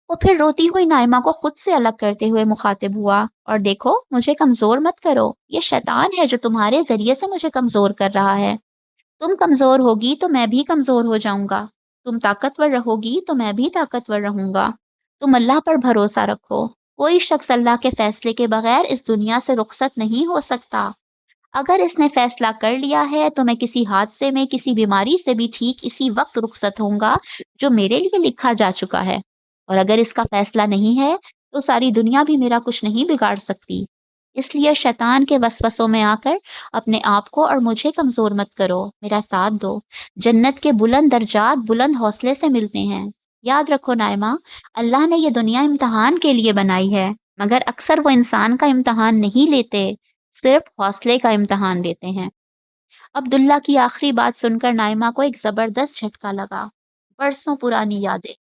وہ پھر روتی ہوئی نائمہ کو خود سے الگ کرتے ہوئے مخاطب ہوا، اور دیکھو، مجھے کمزور مت کرو، یہ شیطان ہے جو تمہارے ذریعے سے مجھے کمزور کر رہا ہے۔ تم کمزور ہوگی تو میں بھی کمزور ہو جاؤں گا، تم طاقتور رہو گی تو میں بھی طاقتور رہوں گا۔ تم اللہ پر بھروسہ رکھو، کوئی شخص اللہ کے فیصلے کے بغیر اس دنیا سے رخصت نہیں ہو سکتا۔ اگر اس نے فیصلہ کر لیا ہے تو میں کسی حادثے میں، کسی بیماری سے بھی ٹھیک اسی وقت رخصت ہوں گا جو میرے لیے لکھا جا چکا ہے، اور اگر اس کا فیصلہ نہیں ہے تو ساری دنیا بھی میرا کچھ نہیں بگاڑ سکتی۔ اس لیے شیطان کے وسوسوں میں آ کر اپنے آپ کو اور مجھے کمزور مت کرو، میرا ساتھ دو۔ جنت کے بلند درجات بلند حوصلے سے ملتے ہیں۔ یاد رکھو نائمہ، اللہ نے یہ دنیا امتحان کے لیے بنائی ہے، مگر اکثر وہ انسان کا امتحان نہیں لیتے، صرف حوصلے کا امتحان لیتے ہیں۔ عبداللہ کی آخری بات سن کر نائمہ کو ایک زبردست جھٹکا لگا۔ برسوں پرانی یادیں،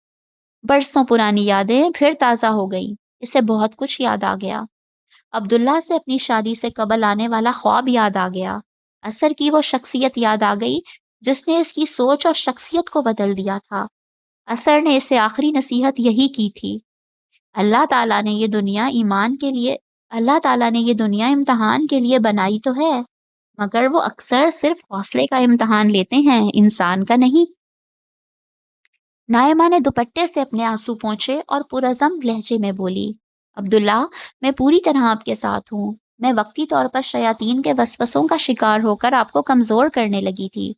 برسوں پرانی یادیں پھر تازہ ہو گئیں۔ اسے بہت کچھ یاد آ گیا۔ عبداللہ سے اپنی شادی سے قبل آنے والا خواب یاد آ گیا۔ اثر کی وہ شخصیت یاد آ گئی جس نے اس کی سوچ اور شخصیت کو بدل دیا تھا۔ اثر نے اسے آخری نصیحت یہی کی تھی، اللہ تعالیٰ نے یہ دنیا ایمان کے لیے اللہ تعالیٰ نے یہ دنیا امتحان کے لیے بنائی تو ہے، مگر وہ اکثر صرف حوصلے کا امتحان لیتے ہیں، انسان کا نہیں۔ نائمہ نے دوپٹے سے اپنے آنسو پونچھے اور پرعزم لہجے میں بولی، عبداللہ، میں پوری طرح آپ کے ساتھ ہوں۔ میں وقتی طور پر شیاطین کے وسوسوں کا شکار ہو کر آپ کو کمزور کرنے لگی تھی،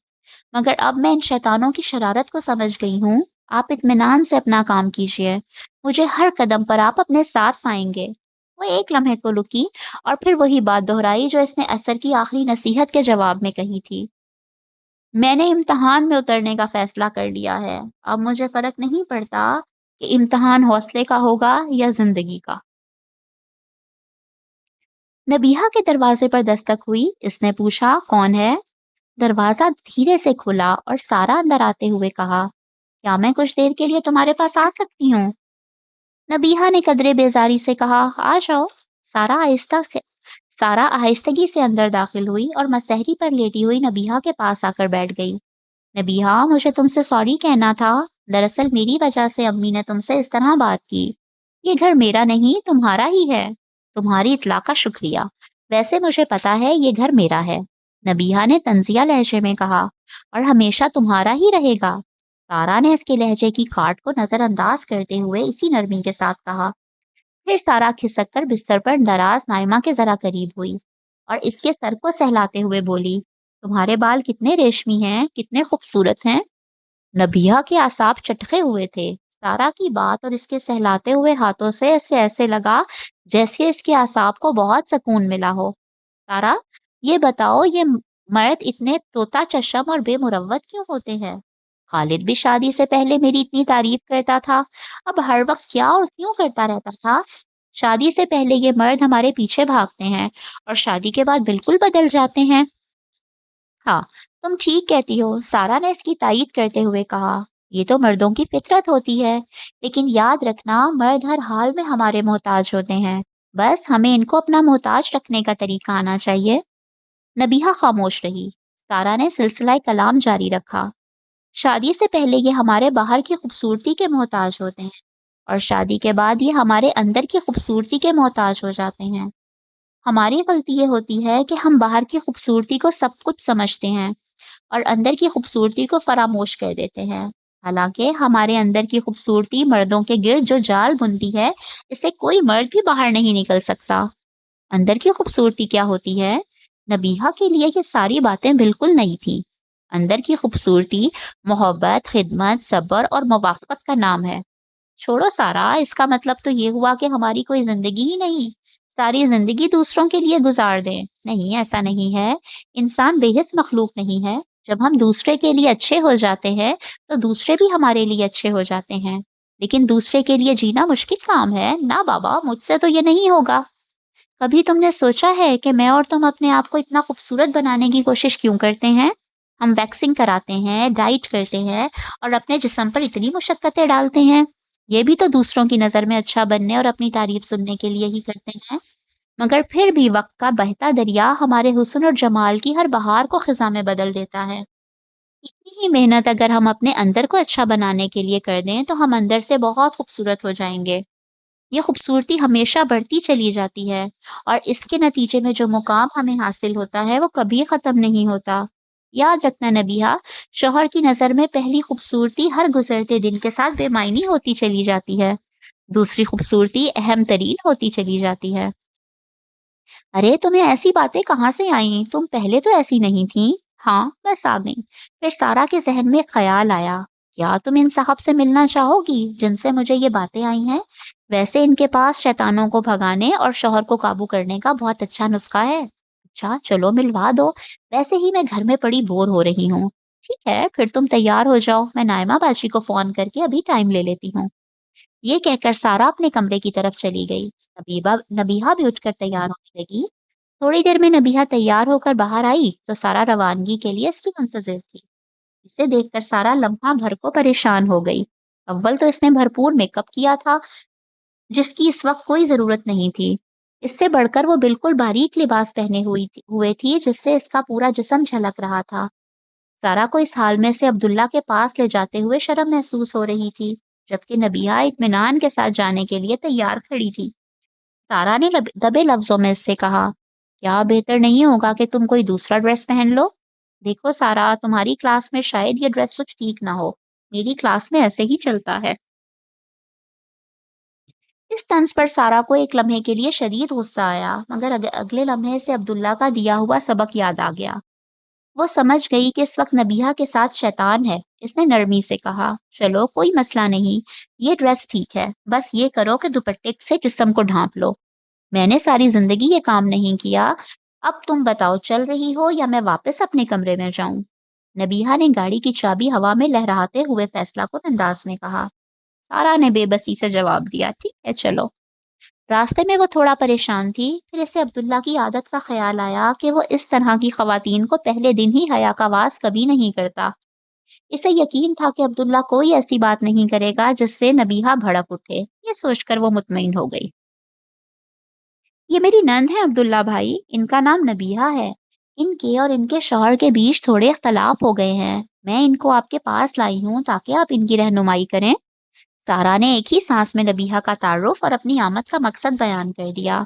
مگر اب میں ان شیطانوں کی شرارت کو سمجھ گئی ہوں۔ آپ اطمینان سے اپنا کام کیجیے، مجھے ہر قدم پر آپ اپنے ساتھ پائیں گے۔ وہ ایک لمحے کو رکی اور پھر وہی بات دہرائی جو اس نے اثر کی آخری نصیحت کے جواب میں کہی تھی، میں نے امتحان میں اترنے کا فیصلہ کر لیا ہے، اب مجھے فرق نہیں پڑتا کہ امتحان حوصلے کا ہوگا یا زندگی کا۔ نبیہا کے دروازے پر دستک ہوئی، اس نے پوچھا، کون ہے؟ دروازہ دھیرے سے کھلا اور سارا اندر آتے ہوئے کہا، کیا میں کچھ دیر کے لیے تمہارے پاس آ سکتی ہوں؟ نبیہا نے قدرے بیزاری سے کہا، آ جاؤ۔ سارا آہستہ سارا آہستگی سے اندر داخل ہوئی اور مسحری پر لیٹی ہوئی نبیہا کے پاس آ کر بیٹھ گئی۔ نبیہا، مجھے تم سے سوری کہنا تھا، دراصل میری وجہ سے امی نے تم سے اس طرح بات کی۔ یہ گھر میرا نہیں، تمہارا ہی ہے۔ تمہاری اطلاع کا شکریہ، ویسے مجھے پتا ہے یہ گھر میرا ہے۔ نبیہا نے طنزیہ لہجے میں کہا، اور ہمیشہ تمہارا ہی رہے گا۔ سارا نے اس کے لہجے کی کاٹ کو نظر انداز کرتے ہوئے اسی نرمی کے ساتھ کہا۔ پھر سارا کھسک کر بستر پر ناراض نائمہ کے ذرا قریب ہوئی اور اس کے سر کو سہلاتے ہوئے بولی، تمہارے بال کتنے ریشمی ہیں، کتنے خوبصورت ہیں۔ نبیہا کے اعصاب چٹکے ہوئے تھے۔ سارا کی بات اور اس کے سہلاتے ہوئے ہاتھوں سے اسے ایسے لگا جیسے اس کے اعصاب کو بہت سکون ملا ہو۔ سارا، یہ بتاؤ، یہ مرد اتنے طوطا چشم اور بے مروت کیوں ہوتے ہیں؟ خالد بھی شادی سے پہلے میری اتنی تعریف کرتا تھا، اب ہر وقت کیا اور کیوں کرتا رہتا تھا؟ شادی سے پہلے یہ مرد ہمارے پیچھے بھاگتے ہیں اور شادی کے بعد بالکل بدل جاتے ہیں۔ ہاں، تم ٹھیک کہتی ہو، سارا نے اس کی تائید کرتے ہوئے کہا۔ یہ تو مردوں کی فطرت ہوتی ہے، لیکن یاد رکھنا مرد ہر حال میں ہمارے محتاج ہوتے ہیں، بس ہمیں ان کو اپنا محتاج رکھنے کا طریقہ آنا چاہیے۔ نبیہہ خاموش رہی۔ سارا نے سلسلہ کلام جاری رکھا۔ شادی سے پہلے یہ ہمارے باہر کی خوبصورتی کے محتاج ہوتے ہیں اور شادی کے بعد یہ ہمارے اندر کی خوبصورتی کے محتاج ہو جاتے ہیں۔ ہماری غلطی یہ ہوتی ہے کہ ہم باہر کی خوبصورتی کو سب کچھ سمجھتے ہیں اور اندر کی خوبصورتی کو فراموش کر دیتے ہیں۔ حالانکہ ہمارے اندر کی خوبصورتی مردوں کے گرد جو جال بنتی ہے، اسے کوئی مرد بھی باہر نہیں نکل سکتا۔ اندر کی خوبصورتی کیا ہوتی ہے؟ نبیہہ کے لیے یہ ساری باتیں بالکل نہیں تھیں۔ اندر کی خوبصورتی محبت، خدمت، صبر اور موافقت کا نام ہے۔ چھوڑو سارا، اس کا مطلب تو یہ ہوا کہ ہماری کوئی زندگی ہی نہیں، ساری زندگی دوسروں کے لیے گزار دیں۔ نہیں، ایسا نہیں ہے۔ انسان بے حس مخلوق نہیں ہے۔ جب ہم دوسرے کے لیے اچھے ہو جاتے ہیں تو دوسرے بھی ہمارے لیے اچھے ہو جاتے ہیں، لیکن دوسرے کے لیے جینا مشکل کام ہے نا بابا، مجھ سے تو یہ نہیں ہوگا۔ کبھی تم نے سوچا ہے کہ میں اور تم اپنے آپ کو اتنا خوبصورت بنانے کی کوشش کیوں کرتے ہیں؟ ہم ویکسنگ کراتے ہیں، ڈائٹ کرتے ہیں اور اپنے جسم پر اتنی مشقتیں ڈالتے ہیں، یہ بھی تو دوسروں کی نظر میں اچھا بننے اور اپنی تعریف سننے کے لیے ہی کرتے ہیں۔ مگر پھر بھی وقت کا بہتا دریا ہمارے حسن اور جمال کی ہر بہار کو خزاں میں بدل دیتا ہے۔ اتنی ہی محنت اگر ہم اپنے اندر کو اچھا بنانے کے لیے کر دیں تو ہم اندر سے بہت خوبصورت ہو جائیں گے۔ یہ خوبصورتی ہمیشہ بڑھتی چلی جاتی ہے اور اس کے نتیجے میں جو مقام ہمیں حاصل ہوتا ہے وہ کبھی ختم نہیں ہوتا۔ یاد رکھنا نبیہا، شوہر کی نظر میں پہلی خوبصورتی ہر گزرتے دن کے ساتھ بے معنی ہوتی چلی جاتی ہے، دوسری خوبصورتی اہم ترین ہوتی چلی جاتی ہے۔ ارے تمہیں ایسی باتیں کہاں سے آئیں؟ تم پہلے تو ایسی نہیں تھیں۔ ہاں، بس آ گئی۔ پھر سارا کے ذہن میں ایک خیال آیا، کیا تم ان صاحب سے ملنا چاہو گی جن سے مجھے یہ باتیں آئی ہیں؟ ویسے ان کے پاس شیطانوں کو بھگانے اور شوہر کو قابو کرنے کا بہت اچھا نسخہ ہے۔ اچھا چلو ملوا دو، ویسے ہی میں گھر میں پڑی بور ہو رہی ہوں۔ ٹھیک ہے، پھر تم تیار ہو جاؤ، میں نائمہ باجی کو فون کر کے ابھی ٹائم لے لیتی ہوں۔ یہ کہہ کر سارا اپنے کمرے کی طرف چلی گئی۔ نبیہا بھی اٹھ کر تیار ہونے لگی۔ تھوڑی دیر میں نبیہا تیار ہو کر باہر آئی تو سارا روانگی کے لیے اس کی منتظر تھی۔ اسے دیکھ کر سارا لمحہ بھر کو پریشان ہو گئی۔ اول تو اس نے بھرپور میک اپ کیا تھا جس کی اس وقت کوئی ضرورت نہیں تھی۔ اس سے بڑھ کر وہ بالکل باریک لباس پہنے ہوئے تھی جس سے اس کا پورا جسم جھلک رہا تھا۔ سارا کو اس حال میں سے عبداللہ کے پاس لے جاتے ہوئے شرم محسوس ہو رہی تھی، جبکہ نبیہا اطمینان کے ساتھ جانے کے لیے تیار کھڑی تھی۔ سارا نے دبے لفظوں میں اس سے کہا، کیا بہتر نہیں ہوگا کہ تم کوئی دوسرا ڈریس پہن لو؟ دیکھو سارا، تمہاری کلاس میں شاید یہ ڈریس کچھ ٹھیک نہ ہو، میری کلاس میں ایسے ہی چلتا ہے۔ اس طنز پر سارا کو ایک لمحے کے لیے شدید غصہ آیا، مگر اگلے لمحے سے عبداللہ کا دیا ہوا سبق یاد آ گیا۔ وہ سمجھ گئی کہ اس وقت نبیہا کے ساتھ شیطان ہے۔ اس نے نرمی سے کہا، چلو کوئی مسئلہ نہیں، یہ ڈریس ٹھیک ہے، بس یہ کرو کہ دوپٹے سے جسم کو ڈھانپ لو۔ میں نے ساری زندگی یہ کام نہیں کیا، اب تم بتاؤ چل رہی ہو یا میں واپس اپنے کمرے میں جاؤں؟ نبیہا نے گاڑی کی چابی ہوا میں لہراتے ہوئے فیصلہ کن انداز میں کہا۔ سارا نے بے بسی سے جواب دیا، ٹھیک ہے چلو۔ راستے میں وہ تھوڑا پریشان تھی، پھر اسے عبداللہ کی عادت کا خیال آیا کہ وہ اس طرح کی خواتین کو پہلے دن ہی حیا کا واس کبھی نہیں کرتا۔ اسے یقین تھا کہ عبداللہ کوئی ایسی بات نہیں کرے گا جس سے نبیہا بھڑک اٹھے، یہ سوچ کر وہ مطمئن ہو گئی۔ یہ میری نند ہے عبداللہ بھائی، ان کا نام نبیہا ہے۔ ان کے اور ان کے شوہر کے بیچ تھوڑے اختلاف ہو گئے ہیں، میں ان کو آپ کے پاس لائی ہوں تاکہ آپ ان کی رہنمائی کریں۔ سارا نے ایک ہی سانس میں نبیہا کا تعارف اور اپنی آمد کا مقصد بیان کر دیا۔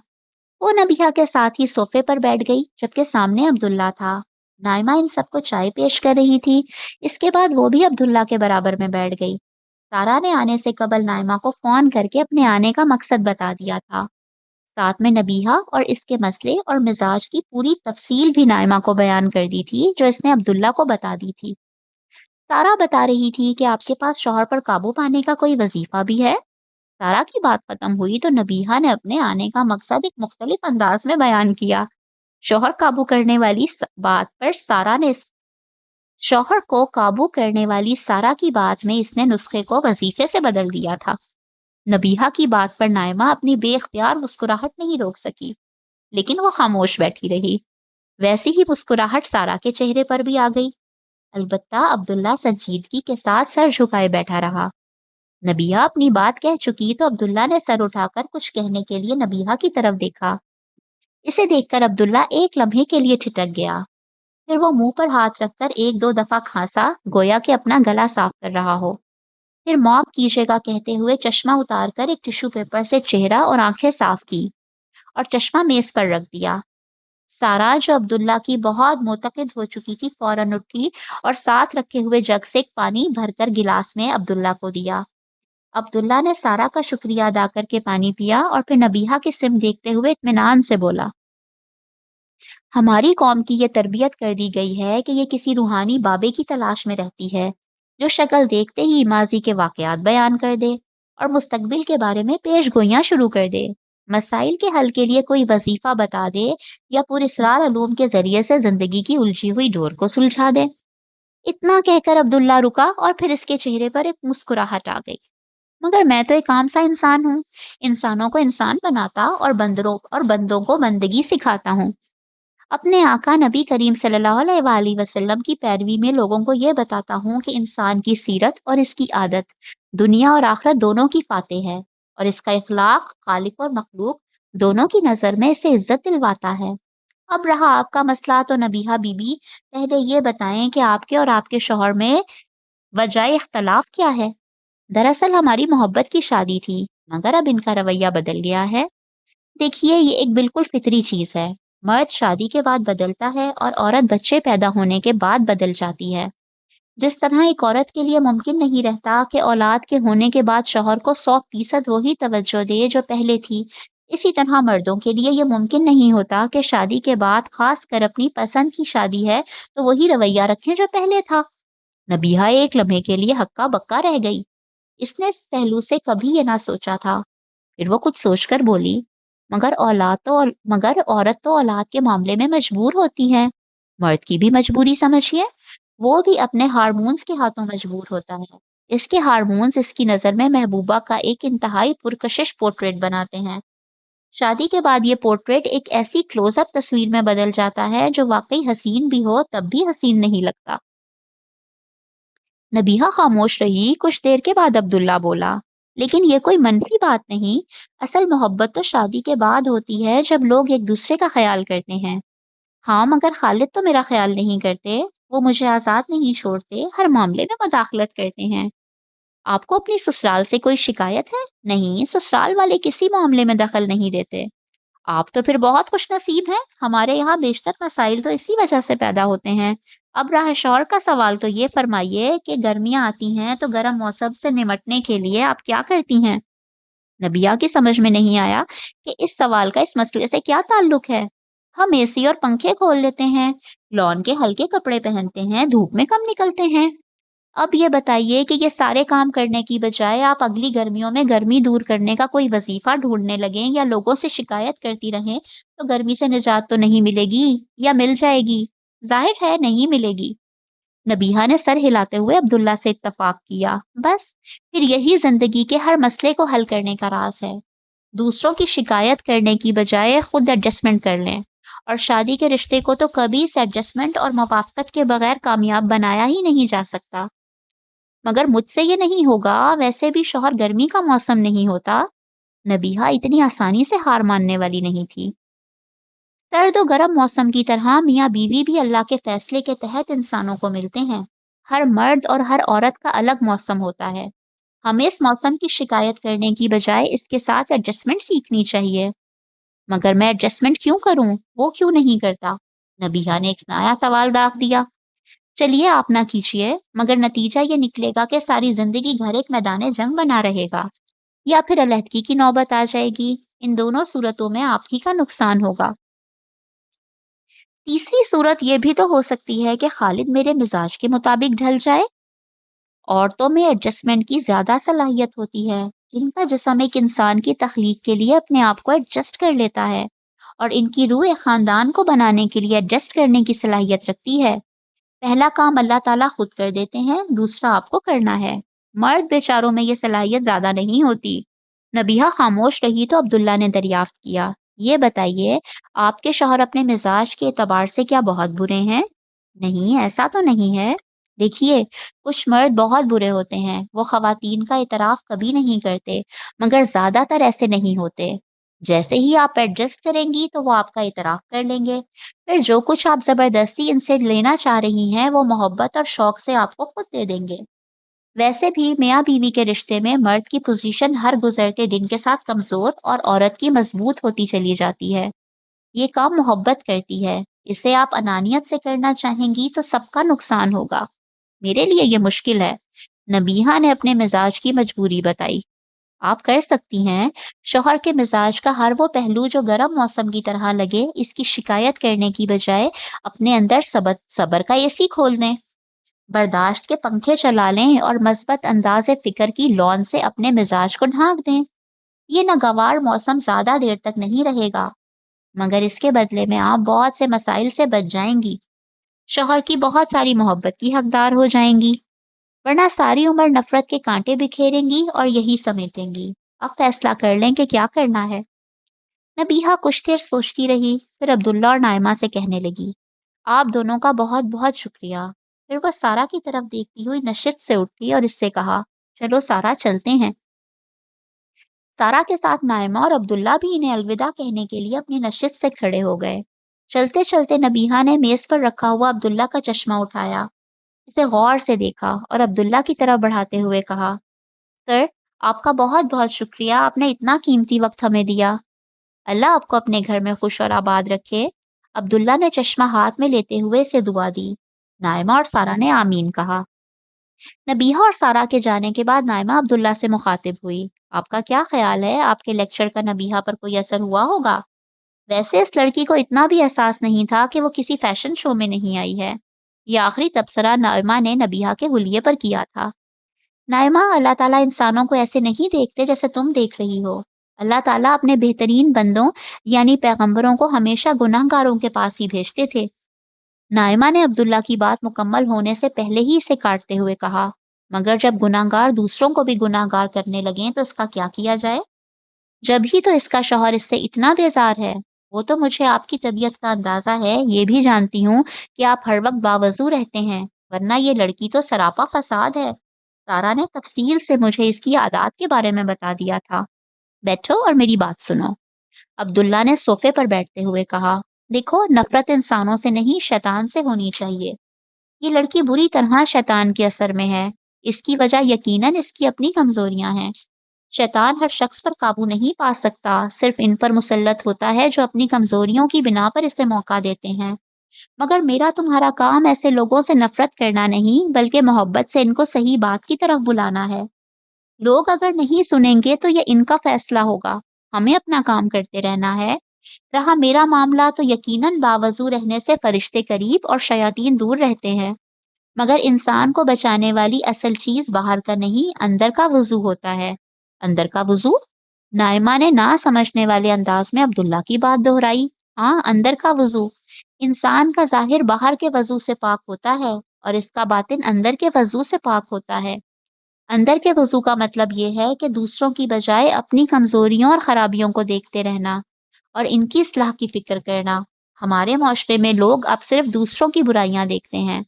وہ نبیہا کے ساتھ ہی صوفے پر بیٹھ گئی، جبکہ سامنے عبداللہ تھا۔ نائمہ ان سب کو چائے پیش کر رہی تھی۔ اس کے بعد وہ بھی عبداللہ کے برابر میں بیٹھ گئی۔ سارا نے آنے سے قبل نائمہ کو فون کر کے اپنے آنے کا مقصد بتا دیا تھا۔ ساتھ میں نبیہہ اور اس کے مسئلے اور مزاج کی پوری تفصیل بھی نائمہ کو بیان کر دی تھی، جو اس نے عبداللہ کو بتا دی تھی۔ سارا بتا رہی تھی کہ آپ کے پاس شوہر پر قابو پانے کا کوئی وظیفہ بھی ہے۔ سارا کی بات ختم ہوئی تو نبیہہ نے اپنے آنے کا مقصد ایک مختلف انداز میں بیان کیا۔ شوہر قابو کرنے والی بات پر سارا نے شوہر کو قابو کرنے والی سارا کی بات میں اس نے نسخے کو وظیفے سے بدل دیا تھا۔ نبیہہ کی بات پر نائمہ اپنی بے اختیار مسکراہٹ نہیں روک سکی، لیکن وہ خاموش بیٹھی رہی۔ ویسی ہی مسکراہٹ سارا کے چہرے پر بھی آ گئی۔ البتہ عبداللہ سنجیدگی کے ساتھ سر جھکائے بیٹھا رہا۔ نبیہہ اپنی بات کہہ چکی تو عبداللہ نے سر اٹھا کر کچھ کہنے کے لیے نبیہہ کی طرف دیکھا۔ اسے دیکھ کر عبداللہ ایک لمحے کے لیے ٹھٹک گیا۔ پھر وہ منہ پر ہاتھ رکھ کر ایک دو دفعہ کھانسا، گویا کہ اپنا گلا صاف کر رہا ہو۔ پھر معاف کیجیے گا کہتے ہوئے چشمہ اتار کر ایک ٹشو پیپر سے چہرہ اور آنکھیں صاف کی اور چشمہ میز پر رکھ دیا۔ سارا جو عبداللہ کی بہت معتقد ہو چکی تھی فوراً اٹھی اور ساتھ رکھے ہوئے جگ سے پانی بھر کر گلاس میں عبداللہ کو دیا۔ عبداللہ نے سارا کا شکریہ ادا کر کے پانی پیا اور پھر نبیہہ کی سمت دیکھتے ہوئے اطمینان سے بولا، ہماری قوم کی یہ تربیت کر دی گئی ہے کہ یہ کسی روحانی بابے کی تلاش میں رہتی ہے جو شکل دیکھتے ہی ماضی کے واقعات بیان کر دے اور مستقبل کے بارے میں پیش گوئیاں شروع کر دے، مسائل کے حل کے لیے کوئی وظیفہ بتا دے یا پراسرار علوم کے ذریعے سے زندگی کی الجھی ہوئی ڈور کو سلجھا دے۔ اتنا کہہ کر عبداللہ رکا اور پھر اس کے چہرے پر ایک مسکراہٹ آ گئی۔ مگر میں تو ایک عام سا انسان ہوں، انسانوں کو انسان بناتا اور بندوں کو بندگی سکھاتا ہوں۔ اپنے آقا نبی کریم صلی اللہ علیہ وآلہ وسلم کی پیروی میں لوگوں کو یہ بتاتا ہوں کہ انسان کی سیرت اور اس کی عادت دنیا اور آخرت دونوں کی فاتح ہے، اور اس کا اخلاق خالق اور مخلوق دونوں کی نظر میں اسے عزت دلواتا ہے۔ اب رہا آپ کا مسئلہ تو نبیہہ بی بی، پہلے یہ بتائیں کہ آپ کے اور آپ کے شوہر میں وجہ اختلاف کیا ہے؟ دراصل ہماری محبت کی شادی تھی، مگر اب ان کا رویہ بدل گیا ہے۔ دیکھیے، یہ ایک بالکل فطری چیز ہے۔ مرد شادی کے بعد بدلتا ہے اور عورت بچے پیدا ہونے کے بعد بدل جاتی ہے۔ جس طرح ایک عورت کے لیے ممکن نہیں رہتا کہ اولاد کے ہونے کے بعد شوہر کو 100% وہی توجہ دے جو پہلے تھی، اسی طرح مردوں کے لیے یہ ممکن نہیں ہوتا کہ شادی کے بعد خاص کر اپنی پسند کی شادی ہے تو وہی رویہ رکھیں جو پہلے تھا۔ نبیہہ ایک لمحے کے لیے ہکا بکا رہ گئی۔ اس نے اس پہلو سے کبھی یہ نہ سوچا تھا۔ پھر وہ کچھ سوچ کر بولی، مگر عورت تو اولاد کے معاملے میں مجبور ہوتی ہے۔ مرد کی بھی مجبوری سمجھیے، وہ بھی اپنے ہارمونز کے ہاتھوں مجبور ہوتا ہے۔ اس کے ہارمونز اس کی نظر میں محبوبہ کا ایک انتہائی پرکشش پورٹریٹ بناتے ہیں۔ شادی کے بعد یہ پورٹریٹ ایک ایسی کلوز اپ تصویر میں بدل جاتا ہے جو واقعی حسین بھی ہو تب بھی حسین نہیں لگتا۔ نبیہہ خاموش رہی۔ کچھ دیر کے بعد عبداللہ بولا، لیکن یہ کوئی منفی بات نہیں۔ اصل محبت تو شادی کے بعد ہوتی ہے، جب لوگ ایک دوسرے کا خیال کرتے ہیں۔ ہاں، مگر خالد تو میرا خیال نہیں کرتے، وہ مجھے آزاد نہیں چھوڑتے، ہر معاملے میں مداخلت کرتے ہیں۔ آپ کو اپنی سسرال سے کوئی شکایت ہے؟ نہیں، سسرال والے کسی معاملے میں دخل نہیں دیتے۔ آپ تو پھر بہت خوش نصیب ہیں، ہمارے یہاں بیشتر مسائل تو اسی وجہ سے پیدا ہوتے ہیں۔ اب رہا شوہر کا سوال تو یہ فرمائیے کہ گرمیاں آتی ہیں تو گرم موسم سے نمٹنے کے لیے آپ کیا کرتی ہیں؟ نبیہہ کی سمجھ میں نہیں آیا کہ اس سوال کا اس مسئلے سے کیا تعلق ہے۔ ہم اے سی اور پنکھے کھول لیتے ہیں، لون کے ہلکے کپڑے پہنتے ہیں، دھوپ میں کم نکلتے ہیں۔ اب یہ بتائیے کہ یہ سارے کام کرنے کی بجائے آپ اگلی گرمیوں میں گرمی دور کرنے کا کوئی وظیفہ ڈھونڈنے لگیں یا لوگوں سے شکایت کرتی رہیں تو گرمی سے نجات تو نہیں ملے گی، یا مل جائے گی؟ ظاہر ہے نہیں ملے گی۔ نبیہہ نے سر ہلاتے ہوئے عبداللہ سے اتفاق کیا۔ بس، پھر یہی زندگی کے ہر مسئلے کو حل کرنے کا راز ہے۔ دوسروں کی شکایت کرنے کی بجائے خود ایڈجسٹمنٹ کر لیں، اور شادی کے رشتے کو تو کبھی اس ایڈجسٹمنٹ اور موافقت کے بغیر کامیاب بنایا ہی نہیں جا سکتا۔ مگر مجھ سے یہ نہیں ہوگا، ویسے بھی شوہر گرمی کا موسم نہیں ہوتا۔ نبیہہ اتنی آسانی سے ہار ماننے والی نہیں تھی۔ سرد و گرم موسم کی طرح میاں بیوی بھی اللہ کے فیصلے کے تحت انسانوں کو ملتے ہیں۔ ہر مرد اور ہر عورت کا الگ موسم ہوتا ہے۔ ہمیں اس موسم کی شکایت کرنے کی بجائے اس کے ساتھ ایڈجسٹمنٹ سیکھنی چاہیے۔ مگر میں ایڈجسٹمنٹ کیوں کروں؟ وہ کیوں نہیں کرتا؟ نبیہا نے ایک نیا سوال داغ دیا۔ چلیے آپ نہ کیجیے، مگر نتیجہ یہ نکلے گا کہ ساری زندگی گھر ایک میدان جنگ بنا رہے گا، یا پھر علیحدگی کی نوبت آ جائے گی۔ ان دونوں صورتوں میں آپ ہی کا نقصان ہوگا۔ تیسری صورت یہ بھی تو ہو سکتی ہے کہ خالد میرے مزاج کے مطابق ڈھل جائے۔ عورتوں میں ایڈجسٹمنٹ کی زیادہ صلاحیت ہوتی ہے، جن کا جسم ایک انسان کی تخلیق کے لیے اپنے آپ کو ایڈجسٹ کر لیتا ہے، اور ان کی روح ایک خاندان کو بنانے کے لیے ایڈجسٹ کرنے کی صلاحیت رکھتی ہے۔ پہلا کام اللہ تعالیٰ خود کر دیتے ہیں، دوسرا آپ کو کرنا ہے۔ مرد بیچاروں میں یہ صلاحیت زیادہ نہیں ہوتی۔ نبیہہ خاموش رہی تو عبداللہ نے دریافت کیا، یہ بتائیے، آپ کے شوہر اپنے مزاج کے اعتبار سے کیا بہت برے ہیں؟ نہیں، ایسا تو نہیں ہے۔ دیکھیے، کچھ مرد بہت برے ہوتے ہیں، وہ خواتین کا اعتراف کبھی نہیں کرتے، مگر زیادہ تر ایسے نہیں ہوتے۔ جیسے ہی آپ ایڈجسٹ کریں گی تو وہ آپ کا اعتراف کر لیں گے، پھر جو کچھ آپ زبردستی ان سے لینا چاہ رہی ہیں وہ محبت اور شوق سے آپ کو خود دے دیں گے۔ ویسے بھی میاں بیوی کے رشتے میں مرد کی پوزیشن ہر گزرتے دن کے ساتھ کمزور اور عورت کی مضبوط ہوتی چلی جاتی ہے۔ یہ کام محبت کرتی ہے، اسے آپ انانیت سے کرنا چاہیں گی تو سب کا نقصان ہوگا۔ میرے لیے یہ مشکل ہے۔ نبیہا نے اپنے مزاج کی مجبوری بتائی۔ آپ کر سکتی ہیں، شوہر کے مزاج کا ہر وہ پہلو جو گرم موسم کی طرح لگے، اس کی شکایت کرنے کی بجائے اپنے اندر صبر کا اے سی کھول دیں، برداشت کے پنکھے چلا لیں اور مثبت انداز فکر کی لون سے اپنے مزاج کو ڈھانک دیں۔ یہ ناگوار موسم زیادہ دیر تک نہیں رہے گا، مگر اس کے بدلے میں آپ بہت سے مسائل سے بچ جائیں گی، شوہر کی بہت ساری محبت کی حقدار ہو جائیں گی، ورنہ ساری عمر نفرت کے کانٹے بکھیریں گی اور یہی سمیٹیں گی۔ اب فیصلہ کر لیں کہ کیا کرنا ہے۔ نبیہا کچھ دیر سوچتی رہی، پھر عبداللہ اور نائمہ سے کہنے لگی، آپ دونوں کا بہت بہت شکریہ۔ پھر وہ سارا کی طرف دیکھتی ہوئی نشست سے اٹھی اور اس سے کہا، چلو سارا چلتے ہیں۔ سارا کے ساتھ نائمہ اور عبداللہ بھی انہیں الوداع کہنے کے لیے اپنی نشست سے کھڑے ہو گئے۔ چلتے چلتے نبیہا نے میز پر رکھا ہوا عبداللہ کا چشمہ اٹھایا، اسے غور سے دیکھا اور عبداللہ کی طرف بڑھاتے ہوئے کہا، سر، آپ کا بہت بہت شکریہ، آپ نے اتنا قیمتی وقت ہمیں دیا۔ اللہ آپ کو اپنے گھر میں خوش اور آباد رکھے۔ عبداللہ نے چشمہ ہاتھ میں لیتے ہوئے اسے دعا دی۔ نائمہ اور سارا نے آمین کہا۔ نبیہا اور سارا کے جانے کے بعد نائمہ عبداللہ سے مخاطب ہوئی، آپ کا کیا خیال ہے، آپ کے لیکچر کا نبیہا پر کوئی اثر ہوا ہوگا؟ ویسے اس لڑکی کو اتنا بھی احساس نہیں تھا کہ وہ کسی فیشن شو میں نہیں آئی ہے۔ یہ آخری تبصرہ نائمہ نے نبیہا کے حلیے پر کیا تھا۔ نائمہ، اللہ تعالیٰ انسانوں کو ایسے نہیں دیکھتے جیسے تم دیکھ رہی ہو۔ اللہ تعالیٰ اپنے بہترین بندوں یعنی پیغمبروں کو ہمیشہ گناہ گاروں کے پاس ہی بھیجتے تھے۔ نائمہ نے عبداللہ کی بات مکمل ہونے سے پہلے ہی اسے کاٹتے ہوئے کہا، مگر جب گناہ گار دوسروں کو بھی گناہ گار کرنے لگیں تو اس کا کیا کیا جائے؟ جب ہی تو اس کا شوہر اس سے اتنا بیزار ہے۔ وہ تو مجھے آپ کی طبیعت کا اندازہ ہے، یہ بھی جانتی ہوں کہ آپ ہر وقت باوضو رہتے ہیں، ورنہ یہ لڑکی تو سراپا فساد ہے۔ سارا نے تفصیل سے مجھے اس کی عادات کے بارے میں بتا دیا تھا۔ بیٹھو اور میری بات سنو۔ عبداللہ نے صوفے پر بیٹھتے ہوئے کہا، دیکھو، نفرت انسانوں سے نہیں شیطان سے ہونی چاہیے۔ یہ لڑکی بری طرح شیطان کے اثر میں ہے۔ اس کی وجہ یقیناً اس کی اپنی کمزوریاں ہیں۔ شیطان ہر شخص پر قابو نہیں پا سکتا، صرف ان پر مسلط ہوتا ہے جو اپنی کمزوریوں کی بنا پر اسے موقع دیتے ہیں۔ مگر میرا تمہارا کام ایسے لوگوں سے نفرت کرنا نہیں، بلکہ محبت سے ان کو صحیح بات کی طرف بلانا ہے۔ لوگ اگر نہیں سنیں گے تو یہ ان کا فیصلہ ہوگا، ہمیں اپنا کام کرتے رہنا ہے۔ رہا میرا معاملہ تو یقیناً باوضو رہنے سے فرشتے قریب اور شیاطین دور رہتے ہیں، مگر انسان کو بچانے والی اصل چیز باہر کا نہیں، اندر کا وضو ہوتا ہے۔ اندر کا وضو؟ نائمہ نے نہ سمجھنے والے انداز میں عبداللہ کی بات دہرائی۔ ہاں، اندر کا وضو۔ انسان کا ظاہر باہر کے وضو سے پاک ہوتا ہے اور اس کا باطن اندر کے وضو سے پاک ہوتا ہے۔ اندر کے وضو کا مطلب یہ ہے کہ دوسروں کی بجائے اپنی کمزوریوں اور خرابیوں کو دیکھتے رہنا اور ان کی اصلاح کی فکر کرنا۔ ہمارے معاشرے میں لوگ اب صرف دوسروں کی برائیاں دیکھتے ہیں،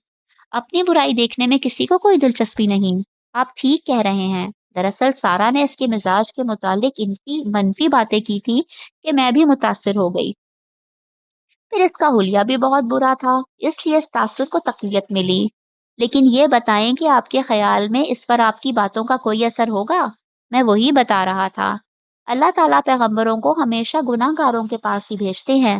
اپنی برائی دیکھنے میں کسی کو کوئی دلچسپی نہیں۔ آپ ٹھیک کہہ رہے ہیں۔ دراصل سارا نے اس کے مزاج کے متعلق ان کی منفی باتیں کی تھی کہ میں بھی متاثر ہو گئی۔ پھر اس کا حلیہ بھی بہت برا تھا، اس لیے اس تاثر کو تقویت ملی۔ لیکن یہ بتائیں کہ آپ کے خیال میں اس پر آپ کی باتوں کا کوئی اثر ہوگا؟ میں وہی بتا رہا تھا، اللہ تعالیٰ پیغمبروں کو ہمیشہ گناہ گاروں کے پاس ہی بھیجتے ہیں۔